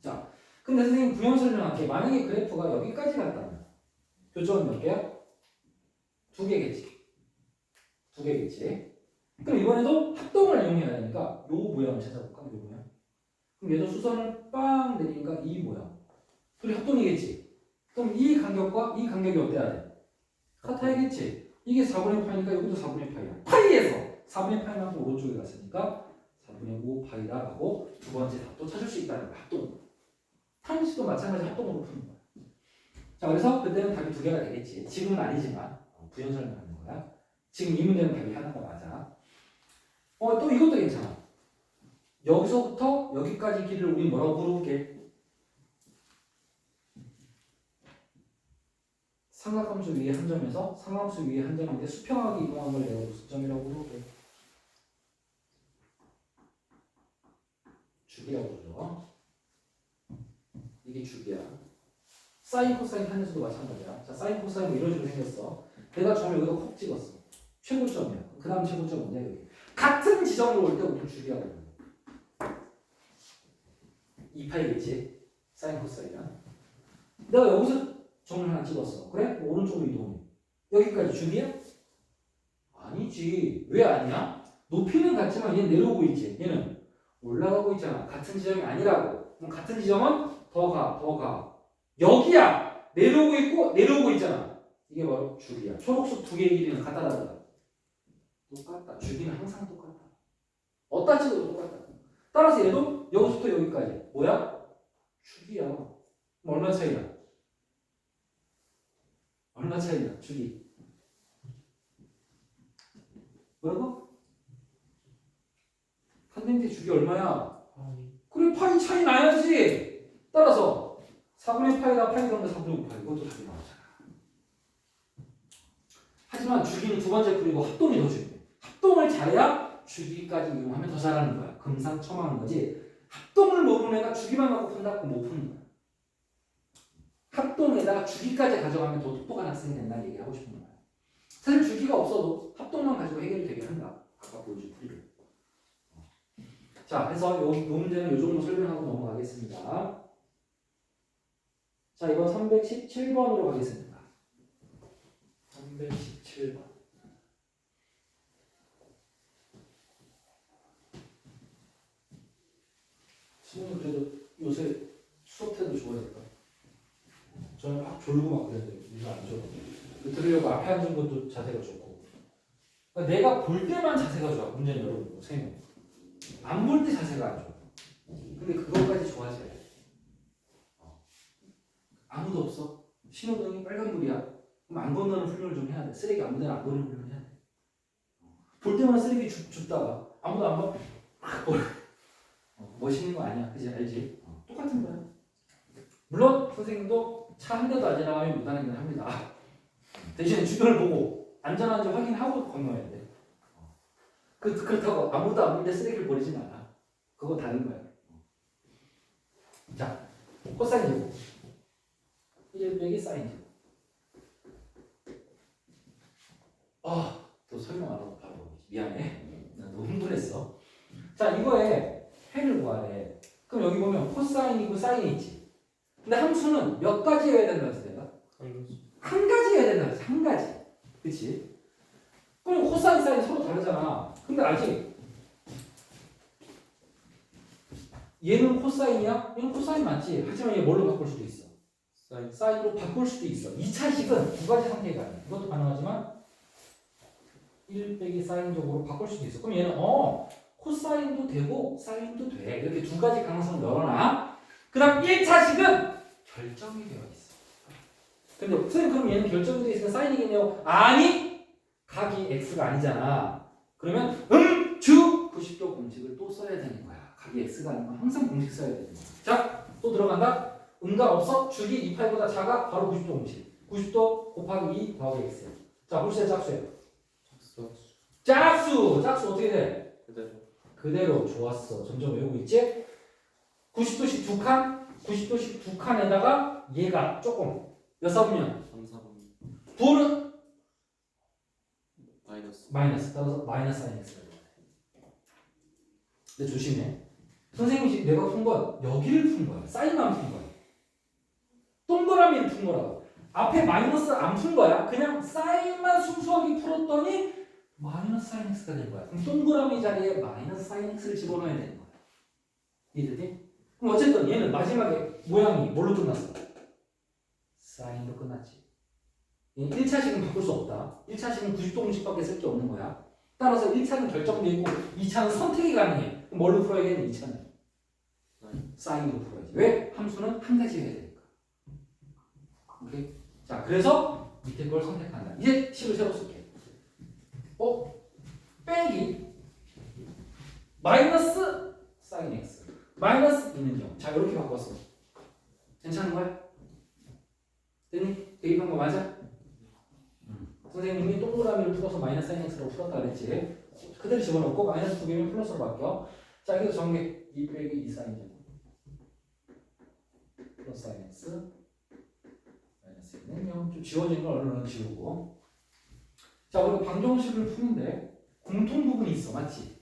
자, 근데 선생님 부연 설명할게. 만약에 그래프가 여기까지 갔다면 교점은 몇 개야? 2개겠지. 2개겠지. 그럼 이번에도 합동을 이용해야 되니까 요 모양을 찾아볼까? 요 모양. 그럼 얘도 수선을 빵 내리니까 이 모양. 둘이 합동이겠지. 그럼 이 간격과 이 간격이 어때야 돼? 같아야겠지. 이게 4분의 파이니까 여기도 4분의 파이야. 파이에서 4분의 파이만큼 오른쪽에 갔으니까 4분의 5 파이다 라고 두 번째 답도 찾을 수 있다는 거야. 합동. 탄식도 마찬가지 합동으로 푸는 거야. 자, 그래서 그때는 답이 2개가 되겠지. 지금은 아니지만 부연 설명하는 거야. 지금 이 문제는 답이 하나가 맞아. 또 이것도 괜찮아. 여기서부터 여기까지 길이를 우리 뭐라고 부를게? 삼각함수 위에 한 점에서 삼각함수 위에 한 점인데 수평하게 이동한 걸 내가 무슨 점이라고 부를게? 주기라고 부르죠. 이게 주기야. 사인 코사인 탄젠스도 마찬가지야. 자, 사인 코사인 뭐 이런 식으로 생겼어. 내가 점을 여기다 콕 찍었어. 최고점이야. 그 다음 최고점 뭐냐 여기. 같은 지점으로 올 때 우리는 주기라고 부르는 거야. 2파이겠지. 사인 코사인은. 내가 여기서 점을 하나 찍었어. 그래? 오른쪽으로 이동해. 여기까지 주기야? 아니지. 왜 아니야? 높이는 같지만 얘는 내려오고 있지. 얘는 올라가고 있잖아. 같은 지점이 아니라고. 그럼 같은 지점은 더 가. 여기야. 내려오고 있고 내려오고 있잖아. 이게 바로 주기야. 초록색 2개의 길이는 같다 다르다. 똑같다. 주기는 항상 똑같다. 어디다 찍어도 똑같다. 따라서 얘도 여기서부터 여기까지. 뭐야? 주기야. 그럼 얼마 차이나? 얼마 차이나? 주기. 뭐라고? 탄젠트 주기 얼마야? 그래 파이 차이 나야지. 따라서 4분의 파이다 파이 그러면 4분의 5파이. 이것도 답이 나오잖아. 하지만 주기는 두 번째 그리고 합동이 더 중요해. 합동을 잘해야 주기까지 이용하면 더 잘하는 거야. 금상첨화하는 거지. 합동을 모르는 애가 주기만 갖고 푼다? 그럼 못 푸는 거야. 합동에다가 주기까지 가져가면 더 똑똑한 학생이 된다는 얘기를 하고 싶은 거야. 사실 주기가 없어도 합동만 가지고 해결이 되게 한다. 아까 보여준 풀이를. 자, 그래서 요 문제는 이 정도 설명하고 넘어가겠습니다. 자, 이번 317번으로 가겠습니다. 317번. 수능 그래도 요새 수업 때도 좋아질까? 저는 막 졸고 막 그랬는데 이거 안 졸어. 들으려고 앞에 앉은 것도 자세가 좋고. 그러니까 내가 볼 때만 자세가 좋아. 문제는 여러분 세 명. 안 볼 때 자세가 안 좋아. 근데 그것까지 좋아져야 돼. 아무도 없어. 신호등이 빨간불이야. 그럼 안 건너는 훈련을 좀 해야 돼. 쓰레기 아무 데나 안 버리는 훈련을 해야 돼. 볼 때마다 쓰레기 줍다가 아무도 안 봐. 막 버려. 멋있는 거 아니야. 그지? 알지? 똑같은 거야. 물론 선생님도 차 한 대도 안 지나가면 무단횡단 합니다. 대신에 주변을 보고 안전한지 확인하고 건너야 돼. 그렇다고 아무도 안 보는데 쓰레기를 버리진 않아. 그거 다른 거야. 자, 코사인 제곱 1 빼기 사인 제곱. 또 설명 안 하고 바로 미안해. 나 너무 흥분했어. 자, 이거에 해를 구하래. 그럼 여기 보면 코사인이고 사인이 있지. 근데 함수는 몇 가지 해야 된다 했어 내가? 한 가지 해야 된다 했어. 한 가지. 그치? 코사인 사인 서로 다르잖아. 근데 아직 얘는 코사인이야? 얘는 코사인 맞지? 하지만 얘 뭘로 바꿀 수도 있어. 사인. 사인으로 바꿀 수도 있어. 2차식은 두 가지 상태가 아니야. 이것도 가능하지만 1 빼기 사인적으로 바꿀 수도 있어. 그럼 얘는 코사인도 되고 사인도 돼. 이렇게 두 가지 가능성을 열어놔. 그 다음 1차식은 결정이 되어 있어. 근데 선생님 그럼 얘는 결정이 되어 있으면 사인이겠네요. 아니! 각이 x가 아니잖아. 그러면 주 90도 공식을 또 써야 되는 거야. 각이 x가 아니면 항상 공식 써야 되는 거야. 자, 또 들어간다. 가 없어? 주기 2파이보다 작아? 바로 90도 공식. 90도 곱하기 2 더하기 x. 자, 홀수야 짝수야? 작수. 짝수! 짝수 어떻게 돼? 그대로. 그대로 좋았어. 점점 외우고 있지? 90도씩 두 칸? 90도씩 두 칸에다가 얘가 조금 몇 사분면? 3, 4분. 부호는? 마이너스. 마이너스. 따라서 마이너스 sin x가 돼. 근데 조심해. 선생님이 내가 푼 건 여기를 푼 거야. 사인만 푼 거야. 동그라미를 푼 거라고. 앞에 마이너스 안 푼 거야. 그냥 사인만 순수하게 풀었더니 마이너스 사인 x가 된 거야. 그럼 동그라미 자리에 마이너스 사인 x를 집어넣어야 되는 거야. 이해되지? 그럼 어쨌든 얘는 마지막에 모양이 뭘로 끝났어? 사인으로 끝났지. 얘는 1차식은 바꿀 수 없다. 1차식은 90도 공식밖에 쓸 게 없는 거야. 따라서 1차는 결정되고 2차는 선택이 가능해. 그럼 뭘로 풀어야겠니? 2차는? 사인으로 풀어야지. 왜? 함수는 한 가지 해야 되니까. 오케이? 자, 그래서 밑에 걸 선택한다. 이제 식을 새로 쓸게. 빼기 마이너스 사인 x 마이너스 있는 점. 자, 이렇게 바꿨어. 괜찮은 거야? 됐니? 대입한 거 맞아? 선생님이 동그라미를 풀어서 마이너스 사인 x로 풀었다 그랬지. 그대로 집어넣고 마이너스 2개면 플러스로 바뀌어. 자, 여기서 정리 2 빼기 2 사인 제곱 플러스 사인 x 마이너스 2는 0. 좀 지워진 걸 얼른 지우고. 자, 우리가 방정식을 푸는데 공통 부분이 있어. 맞지?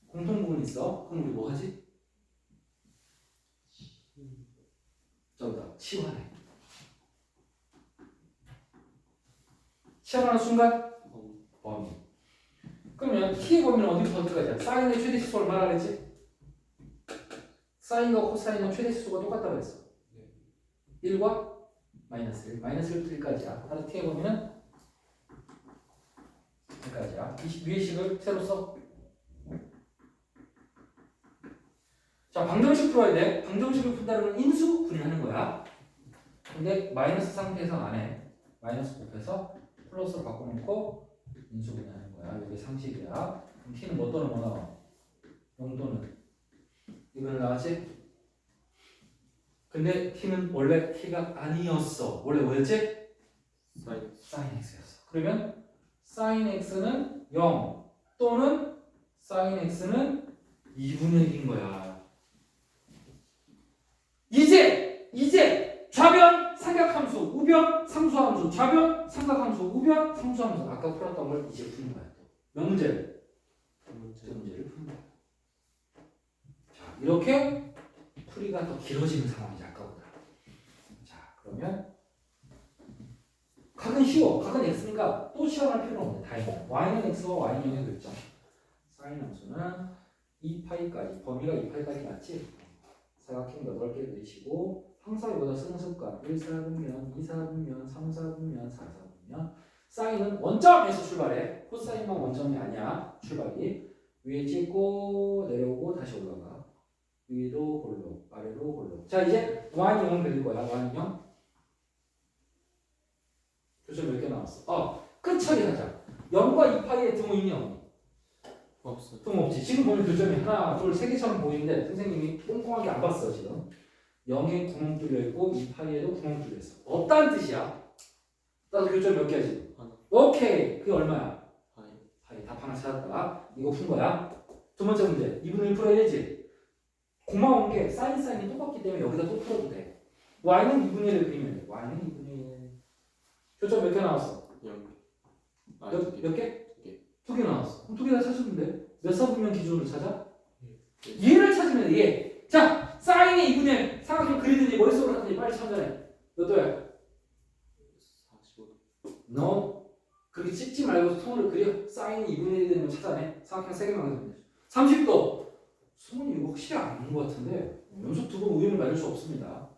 공통 부분이 있어. 그럼 우리 뭐 하지? 저기다 치환해. 치환하는 순간 범위. 그러면 t의 범위는 어디부터 어디까지야? 사인의 최대치수를 말하라 했지? 사인과 코사인의 최대치수가 똑같다고 그랬어. 1과 마이너스 1, 마이너스 1부터 1까지야. 따라서 t의 범위는 1까지야. 위의 식을 새로 써. 자, 방정식 풀어야 돼. 방정식을 푼다는 건 인수 분해하는 거야. 근데 마이너스 상태에서 안 해. 마이너스 곱해서 플러스로 바꿔놓고 인수 분해하는 거야. 이게 상식이야. 그럼 t는 뭐 또는 뭐 나와? 0 또는 이거는 나왔지? 근데 t는 원래 t가 아니었어. 원래 뭐였지? sin x였어. 그러면 sin x는 0 또는 sin x는 2분의 1인 거야. 이제 좌변 삼각함수, 우변 상수함수, 좌변 삼각함수, 우변 상수함수. 아까 풀었던 걸 이제 푸는 거야. 몇 문제를? 두 문제를 푸는 거야. 자, 이렇게 풀이가 더 길어지는 상황이지 아까보다. 자, 그러면 각은 쉬워. 각은 x니까 또 시험할 필요는 없네. 다행이다. y는 x와 y는 0의 결정. 사인 함수는 2파이까지, 범위가 2파이까지 맞지? 사각형 8개 그리시고 항상보다 쓰는 습관 1사분면, 2사분면, 3사분면, 4사분면. 사인은 원점에서 출발해. 코사인만 원점이 아니야. 출발이. 위에 찍고 내려오고 다시 올라가. 위로 골로, 아래로 골로. 자, 이제 y는 0 그릴 거야. y는 0. 교점 몇 개 나왔어? 끝 처리하자. 0과 2파이의 등호 있니 없니? 없어. 등호 없지. 지금 보면 교점이 하나, 둘, 세 개처럼 보이는데 선생님이 꼼꼼하게 안 봤어 지금. 0에 구멍 뚫려 있고 2파이에도 구멍 뚫려 있어. 없다는 뜻이야. 나도 교점 몇 개야 지금? 하나. 오케이. 그게 얼마야? 파이. 답 하나 찾았다. 이거 푼 거야. 두 번째 문제. 2분의 1 풀어야지. 고마운 게 사인이 똑같기 때문에 여기다 또 풀어도 돼. y는 2분의 1을 그리면 돼. y는 2분의 1. 교점 몇 개 나왔어? 0. 몇 개? 2개. 2개 나왔어. 그럼 2개 다 찾으면 돼. 몇 사분면 기준으로 찾아? 예. 얘를 찾으면 돼. 얘. 자, 사인의 2분의 1. 삼각형 그리든지 머릿속으로 하든지 빨리 찾아내. 몇 도야? 45도. No. 그렇게 찍지 말고 손으로 그려. 사인이 2분의 1이 되는 거 찾아내. 삼각형 3개만 그리면 되죠. 30도. 수문이 이거 확실히 아는 것 같은데 연속 2번 우연을 맞을 수 없습니다.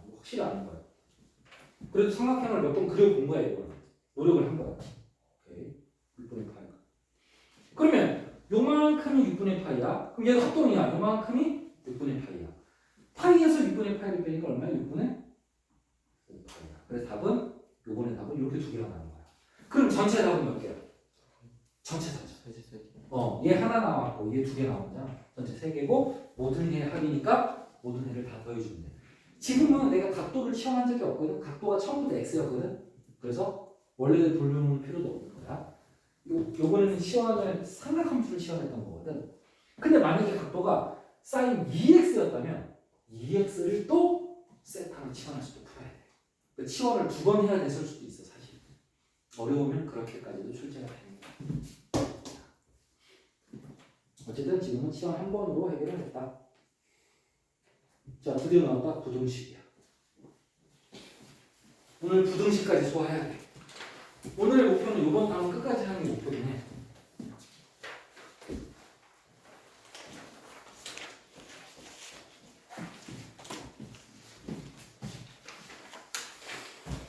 이거 확실히 아는 거야. 그래도 삼각형을 몇 번 그려본 거야 이거. 노력을 한 거야. 오케이. 6분의 파이가. 그러면 요만큼이 6분의 파이야. 그럼 얘가 합동이야. 요만큼이 6분의 파이야. 파이에서 6분의 파이를 빼니까 얼마야? 6분의 5파이야. 그래서 답은 요번에 답은 이렇게 두 개가 나온 거야. 그럼 전체 답은 몇 개야? 전체. 얘 하나 나왔고 얘 두 개 나오잖아. 전체 3개고 모든 애 합이니까 모든 애를 다 더해주면 돼. 지금은 내가 각도를 시험한 적이 없거든. 각도가 처음부터 x였거든. 그래서 원래 돌려놓을 필요도 없는 거야. 요번에는 시험을 삼각함수를 시험했던 거거든. 근데 만약에 각도가 sin 2x였다면 2x를 또 세타로 치환할 수도 풀어야 돼. 그 치환을 2번 해야 됐을 수도 있어 사실. 어려우면 그렇게까지도 출제가 됩니다. 어쨌든 지금은 치환 한 번으로 해결을 했다. 자, 드디어 나왔다. 부등식이야. 오늘 부등식까지 소화해야 돼. 오늘의 목표는 이번 다음 끝까지 하는 게 목표긴 해.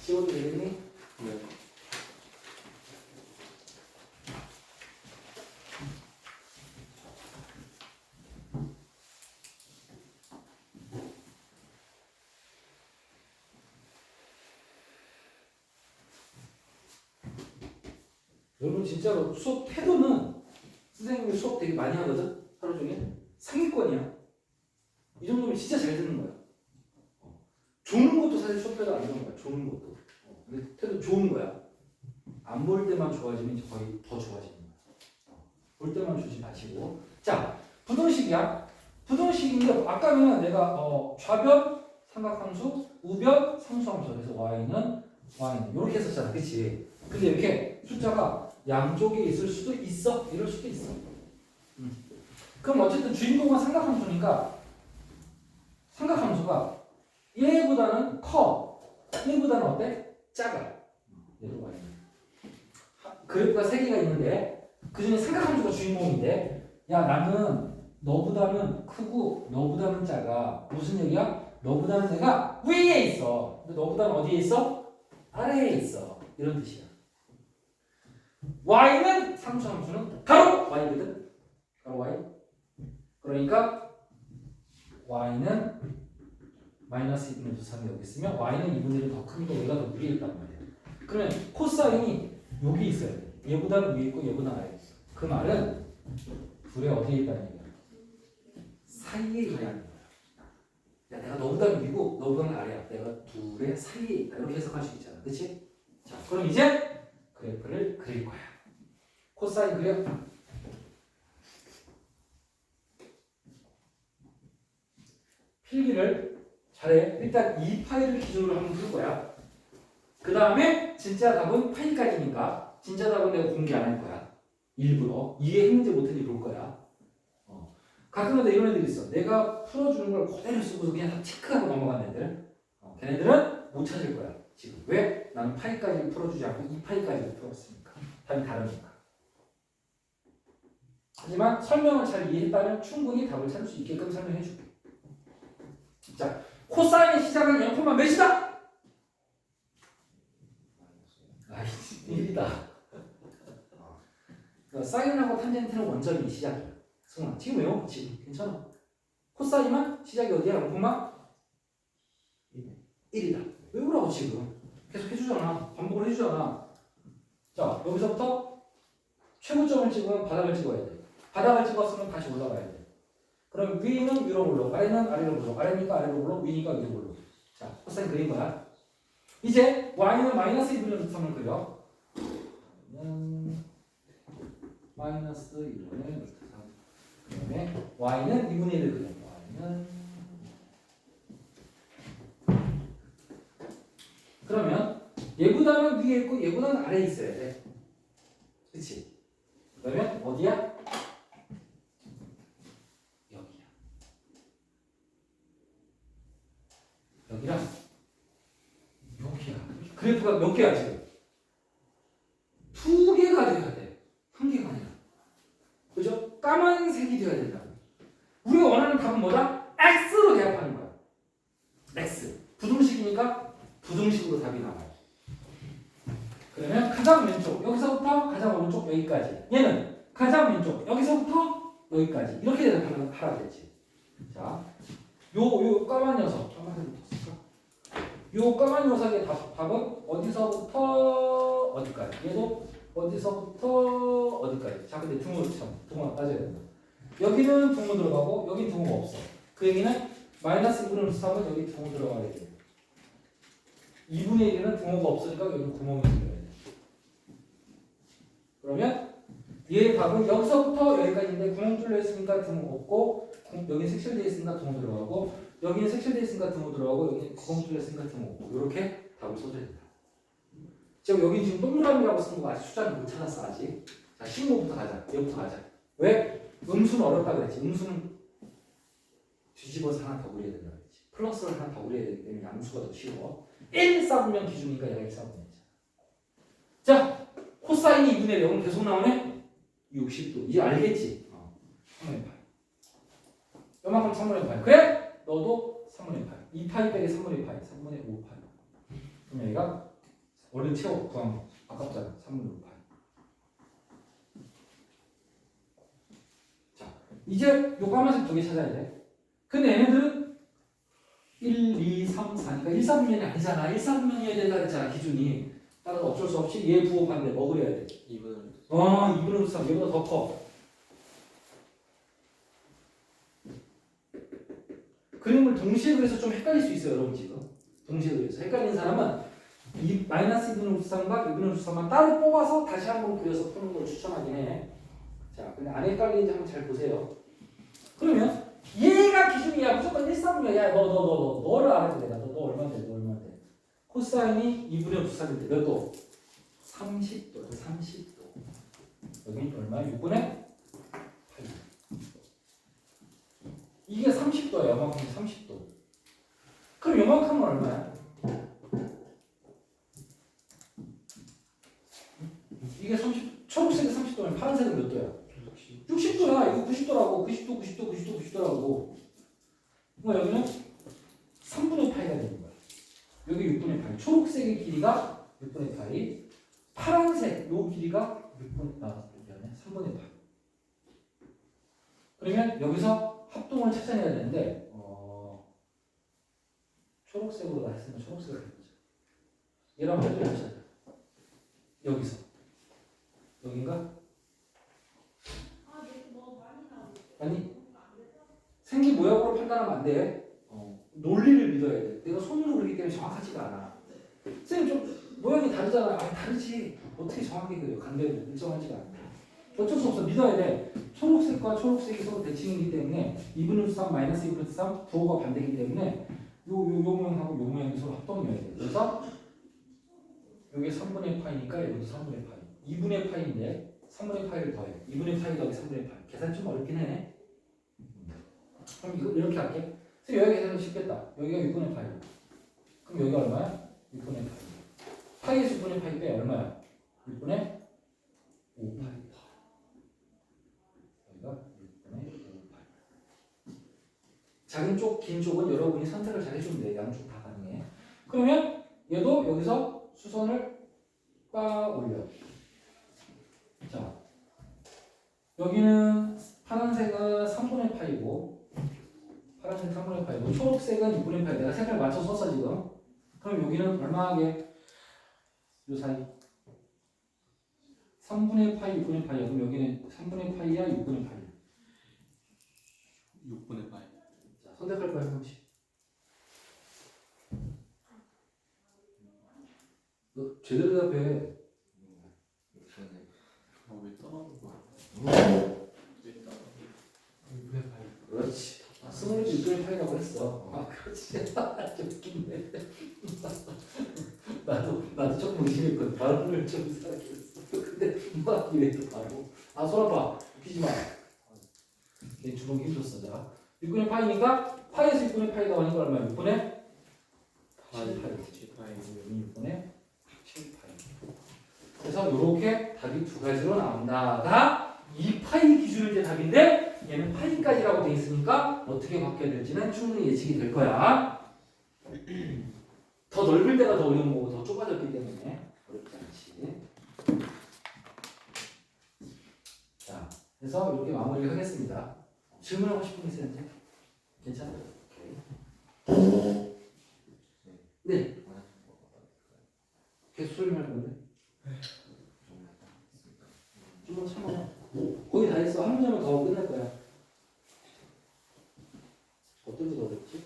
지워도 되겠니? 네. 여러분 진짜로 수업 태도는 선생님이 수업 되게 많이 하거든? 하루 종일? 상위권이야. 이 정도면 진짜 잘 듣는 거야. 조는 것도 사실 수업 태도 안 좋은 거야. 조는 것도. 근데 태도 좋은 거야. 안 볼 때만 좋아지면 이제 거의 더 좋아지는 거야. 볼 때만 주지 마시고. 자, 부등식이야. 부등식인데 아까는 내가 좌변 삼각함수, 우변 상수함수. 그래서 y는 이렇게 했었잖아. 그치? 근데 이렇게 숫자가 양쪽에 있을 수도 있어. 이럴 수도 있어. 그럼 어쨌든 주인공은 삼각함수니까 삼각함수가 얘보다는 커. 얘보다는 어때? 작아. 얘도 y. 그래프가 3개가 있는데 그 중에 삼각함수가 주인공인데 야 나는 너보다는 크고 너보다는 작아. 무슨 얘기야? 너보다는 내가 위에 있어. 근데 너보다는 어디에 있어? 아래에 있어. 이런 뜻이야. y는 상수함수는 가로 y거든. 가로 y. 그러니까 y는 마이너스 2분의 3이 여기 있으면 y는 2분의 1이 더 크니까 얘가 더 위에 있단 말이야. 그러면 코사인이 여기 있어야 돼. 얘보다는 위에 있고 얘보다 아래에 있어. 그 말은 둘의 어디에 있다는 얘기야? 사이에 있다는 거야. 야 내가 너보다는 위고 너보다는 아래야. 내가 둘의 사이에 있다. 이렇게 해석할 수 있잖아. 그치? 자 그럼 이제 그래프를 그릴 거야. 코사인 그려. 필기를 잘해. 일단 이 파이를 기준으로 한번 풀 거야. 그 다음에 진짜 답은 파이까지니까 진짜 답은 내가 공개 안 할 거야. 일부러 이해했는지 못했는지 볼 거야. 가끔은 이런 애들이 있어. 내가 풀어주는 걸 그대로 쓰고서 그냥 다 체크하고 넘어간 애들. 걔네들은 못 찾을 거야. 지금 왜? 나는 파이까지 풀어주지 않고 이 파이까지도 풀었으니까. 답이 다르니까. 하지만 설명을 잘 이해했다면 충분히 답을 찾을 수 있게끔 설명해 줄게. 자, 코사인의 시작은 0, 몇이다? 아이씨, 1이다. 사인하고 탄젠트는 원점이 시작이야. 승훈아, 지금 외워. 지금 괜찮아. 코사인은 시작이 어디야? 0, 1이다. 외우라고 지금. 계속 해주잖아. 반복을 해주잖아. 자, 여기서부터 최고점을 찍으면 바닥을 찍어야 돼. 바닥을 찍었으면 다시 올라가야 돼. 그럼 위는 위로 올라, 아래는 아래로 올라, 아래니까 아래로 올라, 위니까 위로 올라. 자, 코사인 그린 거야. 이제 y는 마이너스 2분의 3을 그려. 마이너스 2분의 3. 그다음에 y는 2분의 1을 그려. y는 그러면 얘보다는 위에 있고 얘보다는 아래에 있어야 돼. 그치? 그러면 어디야? 여기야. 여기랑 여기야. 그래프가 몇 개야 지금? 2 해야 된다. 우리가 원하는 답은 뭐다? X로 대합하는 거야. X. 부등식이니까 부등식으로 답이 나와요. 그러면 가장 왼쪽 여기서부터 가장 오른쪽 여기까지. 얘는 가장 왼쪽 여기서부터 여기까지. 이렇게 대답하라 됐지. 자, 요 까만 녀석. 요 까만 녀석의 답은 어디서부터 어디까지. 얘도 어디서부터 어디까지. 자, 근데 등호가 따져야 된다. 여기는 등호 들어가고 여기 등호가 없어. 그 얘기는 마이너스 2분의 루트 3은 여기 등호 들어가야 돼. 2분의 1에는 등호가 없으니까 여기 구멍이 들어야 돼. 그러면 얘의 답은 여기서부터 여기까지인데 구멍 뚫려 있으니까 등호 없고 여기 색칠되어 있으니까 등호 들어가고 여기는 색칠되어 있으니까 등호 들어가고 여기 구멍 뚫려 있으니까 등호 없고 이렇게 답을 써줘야 된다. 지금 여기 지금 동그라미라고 쓴 거 아직 숫자를 못 찾았어 아직. 자, 신호부터 가자. 얘부터 가자. 왜? 음수는 어렵다 그랬지. 음수는 뒤집어서 하나 더 그려야 된다 그랬지. 플러스를 하나 더 그려야 되기 때문에 양수가 더 쉬워. 1 쌓으면 기준이니까 얘가 1 쌓으면 되죠. 자, 코사인이 2분의 0은 계속 나오네? 60도. 이제 알겠지? 3분의 8. 요만큼 3분의 8. 그래? 너도 3분의 8. 2파이 빼기 3분의 8. 3분의 5파이. 그럼 여기가 얼른 채워. 구하면 아깝잖아. 3분의 5파이. 자, 이제 요 까만색 두 개 찾아야 돼. 근데 얘네들은 1, 2, 3, 4니까 1, 4분면이 아니잖아. 1, 4분면이어야 된다 그랬잖아. 기준이. 따라서 어쩔 수 없이 얘 부호반대 뭐 그려야 돼? 2분의 2분의 루트 3. 얘보다 더 커. 그림을 동시에 그려서 좀 헷갈릴 수 있어요. 여러분 지금. 동시에 그려서. 헷갈리는 사람은 이 마이너스 2분의 루트 3과 2분의 루트 3만 따로 뽑아서 다시 한번 그려서 푸는 걸 추천하긴 해. 자, 근데 안 헷갈리는지 한번 잘 보세요. 그러면 얘가 기준이야. 무조건 1, 3분이야. 야, 너를 알아야 돼. 너 얼마인데? 너 얼마인데? 코사인이 2분의 루트 3인데 몇 도? 30도. 30도. 여기 얼마야? 6분의 8. 이게 30도야. 요만큼 30도. 그럼 요만큼은 얼마야? 이게 30, 초록색이 30도면 파란색은 몇 도야? 60도야. 이거 90도라고. 90도라고. 그럼 여기는 3분의 파이가 되는 거야. 여기 6분의 파이. 초록색의 길이가 6분의 파이. 파란색 요 길이가 3분의 파이. 그러면 여기서 합동을 찾아내야 되는데 초록색으로 했으면 초록색을 해보자. 얘랑 몇을 찾아? 여기서 여긴가? 아니 생긴 모양으로 판단하면 안 돼. 논리를 믿어야 돼. 내가 손으로 그리기 때문에 정확하지가 않아. 쌤 좀 모양이 다르잖아. 다르지. 어떻게 정확히 그려? 간대로 일정하지가 않아. 어쩔 수 없어. 믿어야 돼. 초록색과 초록색이 서로 대칭이기 때문에 2분의 3 마이너스 2분의 3 부호가 반대이기 때문에 요 모양하고 요 모양이 서로 합동이어야 돼. 그래서 요게 3분의 파이니까 여기도 3분의 파이. 2분의 파이인데 3분의 파이를 더해. 2분의 파이 더하기 3분의 파이. 계산 좀 어렵긴 해. 그럼 이거 이렇게 할게. 그래서 여기 계산은 쉽겠다. 여기가 6분의 파이. 그럼 여기가 얼마야? 6분의 파이. 파이에서 6분의 파이 빼 얼마야? 6분의 5파이. 여기가 6분의 5파이. 작은 쪽, 긴 쪽은 여러분이 선택을 잘 해주면 돼. 양쪽 다 가능해. 그러면 얘도 여기서 수선을 빠 올려. 자, 여기는 파란색은 3분의 파이고, 파란색 3분의 파이고, 초록색은 6분의 파이. 내가 색깔 맞춰 썼어 지금. 그럼 여기는 얼마하게? 요 사이 3분의 파이, 6분의 파이야. 그럼 여기는 3분의 파이야, 6분의 파이야? 6분의 파이. 자, 선택할 거야, 형씨. 너 제대로 대답해. 왜 떠나는 거야? 왜 떠나는 거야? 그렇지. 스물도 6분의 파이라고 했어. 그렇지. 좀 웃긴데. 나도 조금 의심했거든. 발음을 좀 이상하게 했어. 근데 막 이래 또 바로. 손 아파. 웃기지 마. 내 주먹이 힘줬어. 자, 6분의 파이니까 파이에서 6분의 파이가 하는 거 얼마야? 6분의 7파이. 6분의 7파이. 그래서 이렇게 답이 두 가지로 나온다가 이 파이 기준이 이제 답인데 얘는 파이 t까지라고 돼 있으니까 어떻게 바뀌어야 될지는 충분히 예측이 될 거야. 더 넓을 때가 더 어려운 거고 더 좁아졌기 때문에 어렵지 않지. 자, 그래서 이렇게 마무리를 하겠습니다. 질문하고 싶은 게 있었는데 괜찮아요? 오케이. 네. 계속 소리할 건데. 좀만 참아. 거의 다 했어. 한 문제만 더 끝날 거야. 어떤 게 더 어렵지?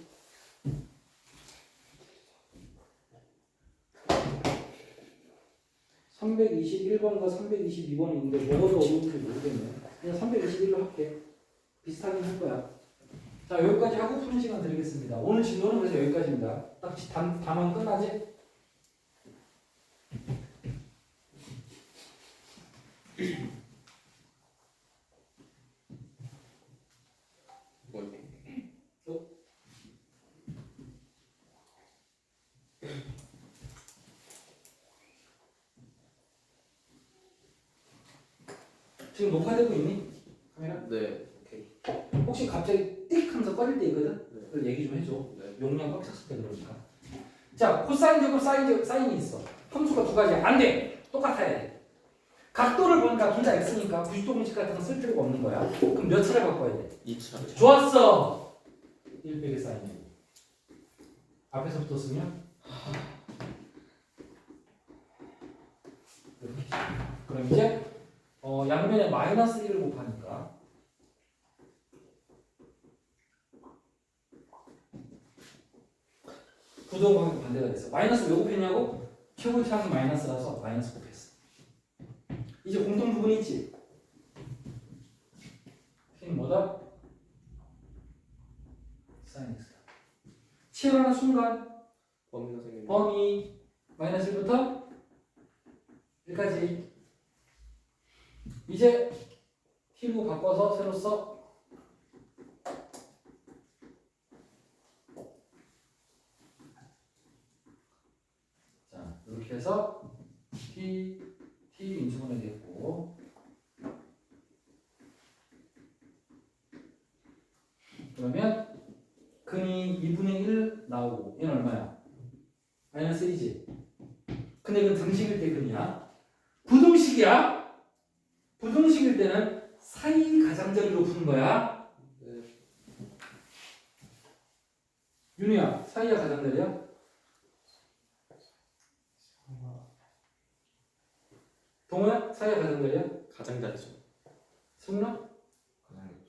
(321번과) (322번이) 있는데 뭐가 더 어려운지 모르겠네. 그냥 (321로) 할게. 비슷하긴 할 거야. 자, 여기까지 하고 푸는 시간 드리겠습니다. 오늘 진도는 그래서 여기까지입니다. 딱 답만 끝나지? 지금 녹화되고 있니? 카메라? 네. 오케이. 혹시 갑자기 띡 하면서 꺼질 때 있거든? 네. 그걸 얘기 좀 해줘. 네. 용량 꽉 찼을 때 그러니까. 자, 코사인 제곱 사인이 있어. 함수가 두 가지야. 안 돼. 똑같아야 돼. 각도를 보니까 둘 다 x니까 90도 공식 같은 거 쓸 필요가 없는 거야. 그럼 몇 차례 바꿔야 돼? 2차. 좋았어. 1 빼기 사인이고. 앞에서부터 쓰면 이렇게. 그럼 이제 양면에 마이너스 1을 곱하니까 부동방향 반대가 됐어. 마이너스 왜 곱했냐고? 최고의 차항이 마이너스라서 마이너스 곱했어. 이제 공통 부분이 있지? t는 뭐다? sin x다. 치열하는 순간 범위가 생깁니다. 범위 마이너스 1부터 1까지 이제 t로 바꿔서 새로 써. 자, 이렇게 해서 t 인수분해 됐고, 그러면 근이 2분의 1 나오고 얘는 얼마야? 마이너스 1이지. 근데 이건 등식일 때 근이야. 부등식이야. 부등식일 때는 사이 가장자리로 푸는 거야. 네. 윤우야, 사이야 가장자리야? 동호야, 사이야 가장자리야? 가장자리죠. 승훈아? 가장이죠.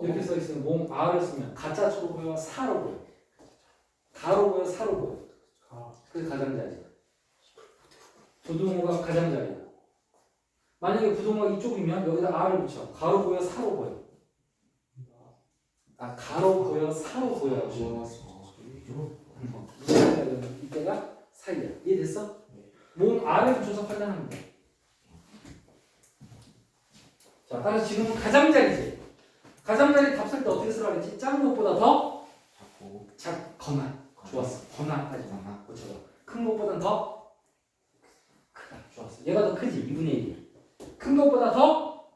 이렇게 써 있으면 몸 R을 쓰면 가짜로 보여, 사로 보여. 가로 보여, 사로 보여. 그게 가장자리. 부동호가 가장자리야. 만약에 부동호가 이쪽이면 여기다 R을 붙여. 가로 보여, 사로 보여. 아, 가로 보여, 사로 보여. 이때가 사이야. 이해됐어? 몸 R을 붙여서 판단하는 거야. 자, 따라서 지금은 가장자리지. 가장자리 답 쓸 때 어떻게 쓰라고 했지? 작은 것보다 더 작거나. 좋았어. 거나까지 거나. 그렇죠. 큰 것보다 더 크다. 좋았어. 얘가 더 크지. 2분의 1. 큰 것보다 더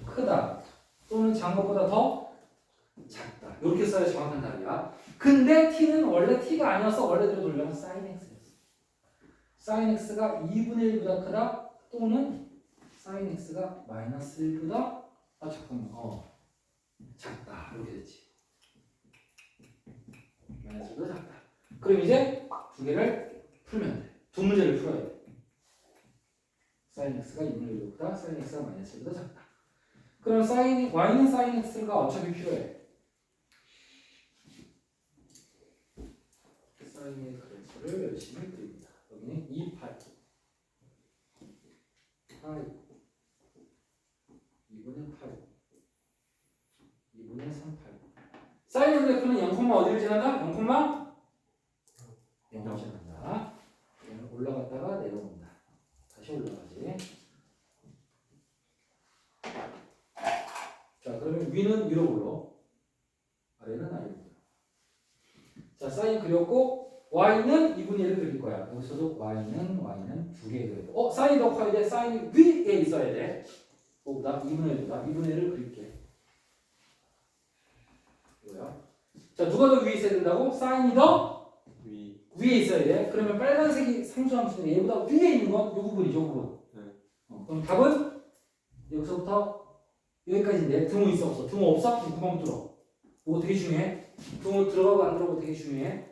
크다. 또는 작은 것보다 더 작다. 이렇게 써야 정확한 답이야. 근데 t는 원래 t가 아니어서 원래대로 돌려면 sin x였어. sin x가 2분의 1보다 크다. 또는 sin x가 마이너스 1보다 작다. 이렇게 됐지. 마이너스 1보다 작다. 그럼 이제 두 개를 풀면 돼. 두 문제를 풀어야 돼. sin x가 2분의 1보다 sin x가 마이너스 1보다 작다. 그럼 y는 sin x가 어차피 필요해. sin의 그래프를 열심히 그립니다. 여기는 2, 8 2분의 8 2분의 3, 8 사인의 그래프는 0, 어디를 지난다? 0, 0을 지난다. 올라갔다가 내려온다. 다시 올라가지. 자, 그러면 위는 위로 올라, 아래는 아래로 올라. 자, 사인 그렸고 y는 2분의 1을 그릴 거야. 여기서도 y는 두 개 그려야 돼. 사인이 더 커야 돼. 사인이 위에 있어야 돼. 뭐보다 2분의 1보다 2분의 1을 그릴게. 이거야. 자, 누가 더 위에 있어야 된다고? 사인이 더 위. 위에 있어야 돼. 그러면 빨간색이 상수함수는 얘보다 위에 있는 건 이 부분이죠, 부분. 네. 그럼 답은 여기서부터 여기까지인데 등호 있어 없어? 등호 없어? 그럼 구멍 뚫어. 이거 되게 중요해. 등호 들어가고 안 들어가고 되게 중요해.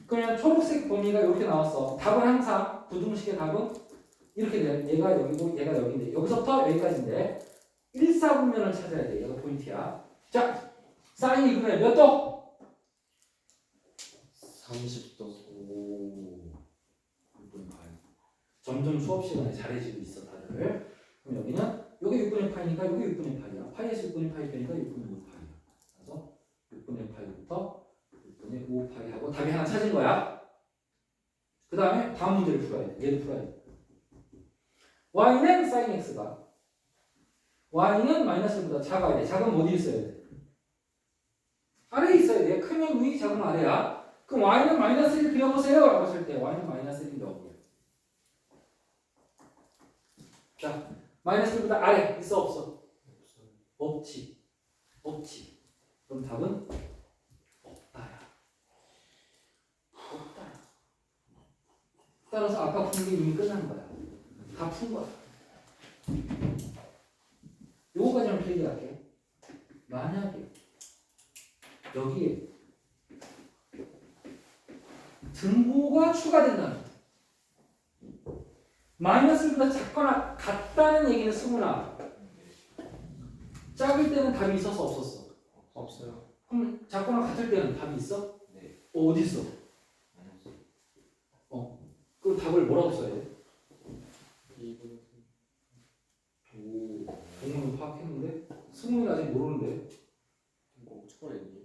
그러면 초록색 범위가 이렇게 나왔어. 답은 항상 부등식의 답은 이렇게 돼. 얘가 여기고 얘가 여기인데 여기서부터 여기까지인데 1사분면을 찾아야 돼. 얘가 포인트야. 자, 사인 2분의 몇 도? 30도. 오. 점점 수업 시간에 잘해지고 있어 다들. 그럼 여기는 요게 6분의 파이니까 요게 6분의 파이야. 파이에서 6분의 파이 빼니까 6분의 5파이야. 그래서 6분의 파이부터 6분의 5파이 하고 답이 하나 찾은 거야. 그 다음에 다음 문제를 풀어야 돼. 얘를 풀어야 돼. y는 sin x가 y는 마이너스 1보다 작아야 돼. 작으면 어디 있어야 돼? 아래에 있어야 돼. 크면 위, 작으면 아래야. 그럼 y는 마이너스 1 그려보세요 라고 했을 때 y는 마이너스 1인 넣어보게. 자, 마이너스 1보다 아래 있어 없어? 없지. 없지. 그럼 답은 없다야. 없다야. 따라서 아까 푼 게 이미 끝난 거야. 다 푼 거야. 요거까지만 필기할게. 만약에 여기에 등호가 추가된다면 마이너스 1보다 작거나 같다는 얘기는 승훈아. 작을 때는 답이 있어서 없었어. 없어요. 그럼 작거나 같을 때는 답이 있어? 네. 어디 있어? 그 답을 뭐라고 써야 돼? 2분의 오, 공문을 파악했는데 승훈이 아직 모르는데 뭐 초월했니?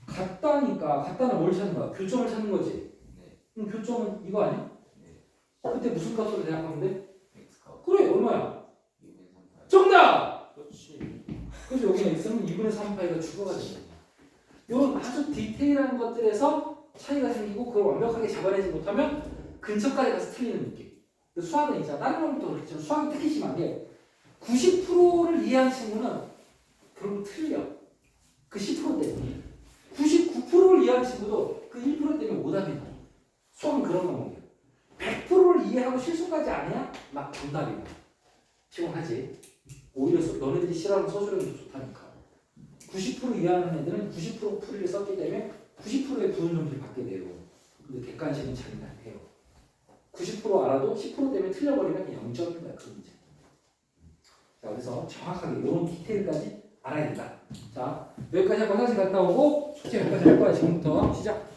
같다는 뭘 찾는 거야? 교점을 찾는 거지. 네. 그럼 교점은 이거 아니야? 네. 그때 무슨 값으로 대입하면 돼? X가 그래, 얼마야? 2분의 3파이. 정답! 그렇지. 그래서 여기는 X는 2분의 3파이가 추가가 되는 거야. 이런 아주 디테일한 것들에서 차이가 생기고 그걸 완벽하게 잡아내지 못하면 근처까지 가서 틀리는 느낌. 근데 수학은 있잖아. 다른 것도 그렇지만 수학이 특히 심한 게 90%를 이해한 친구는 결국 틀려. 그 10% 때문에. 99%를 이해한 친구도 그 1% 때문에 오답이 나. 수학은 그런 거거든요. 100%를 이해하고 실수까지 안 해야 막 정답이 나. 피곤하지. 오히려 너네들이 싫어하는 서술형이 더 좋다니까. 90% 이해하는 애들은 90% 풀이를 썼기 때문에 90%의 부분 점수를 받게 돼요. 근데 객관식은 자기가 해요. 90% 알아도 10% 때문에 틀려버리면 그냥 0점입니다. 그 문제. 자, 그래서 정확하게 이런 디테일까지 알아야 된다. 자, 여기까지 하고 화장실 갔다 오고 숙제 여기까지 할 거야. 지금부터 시작.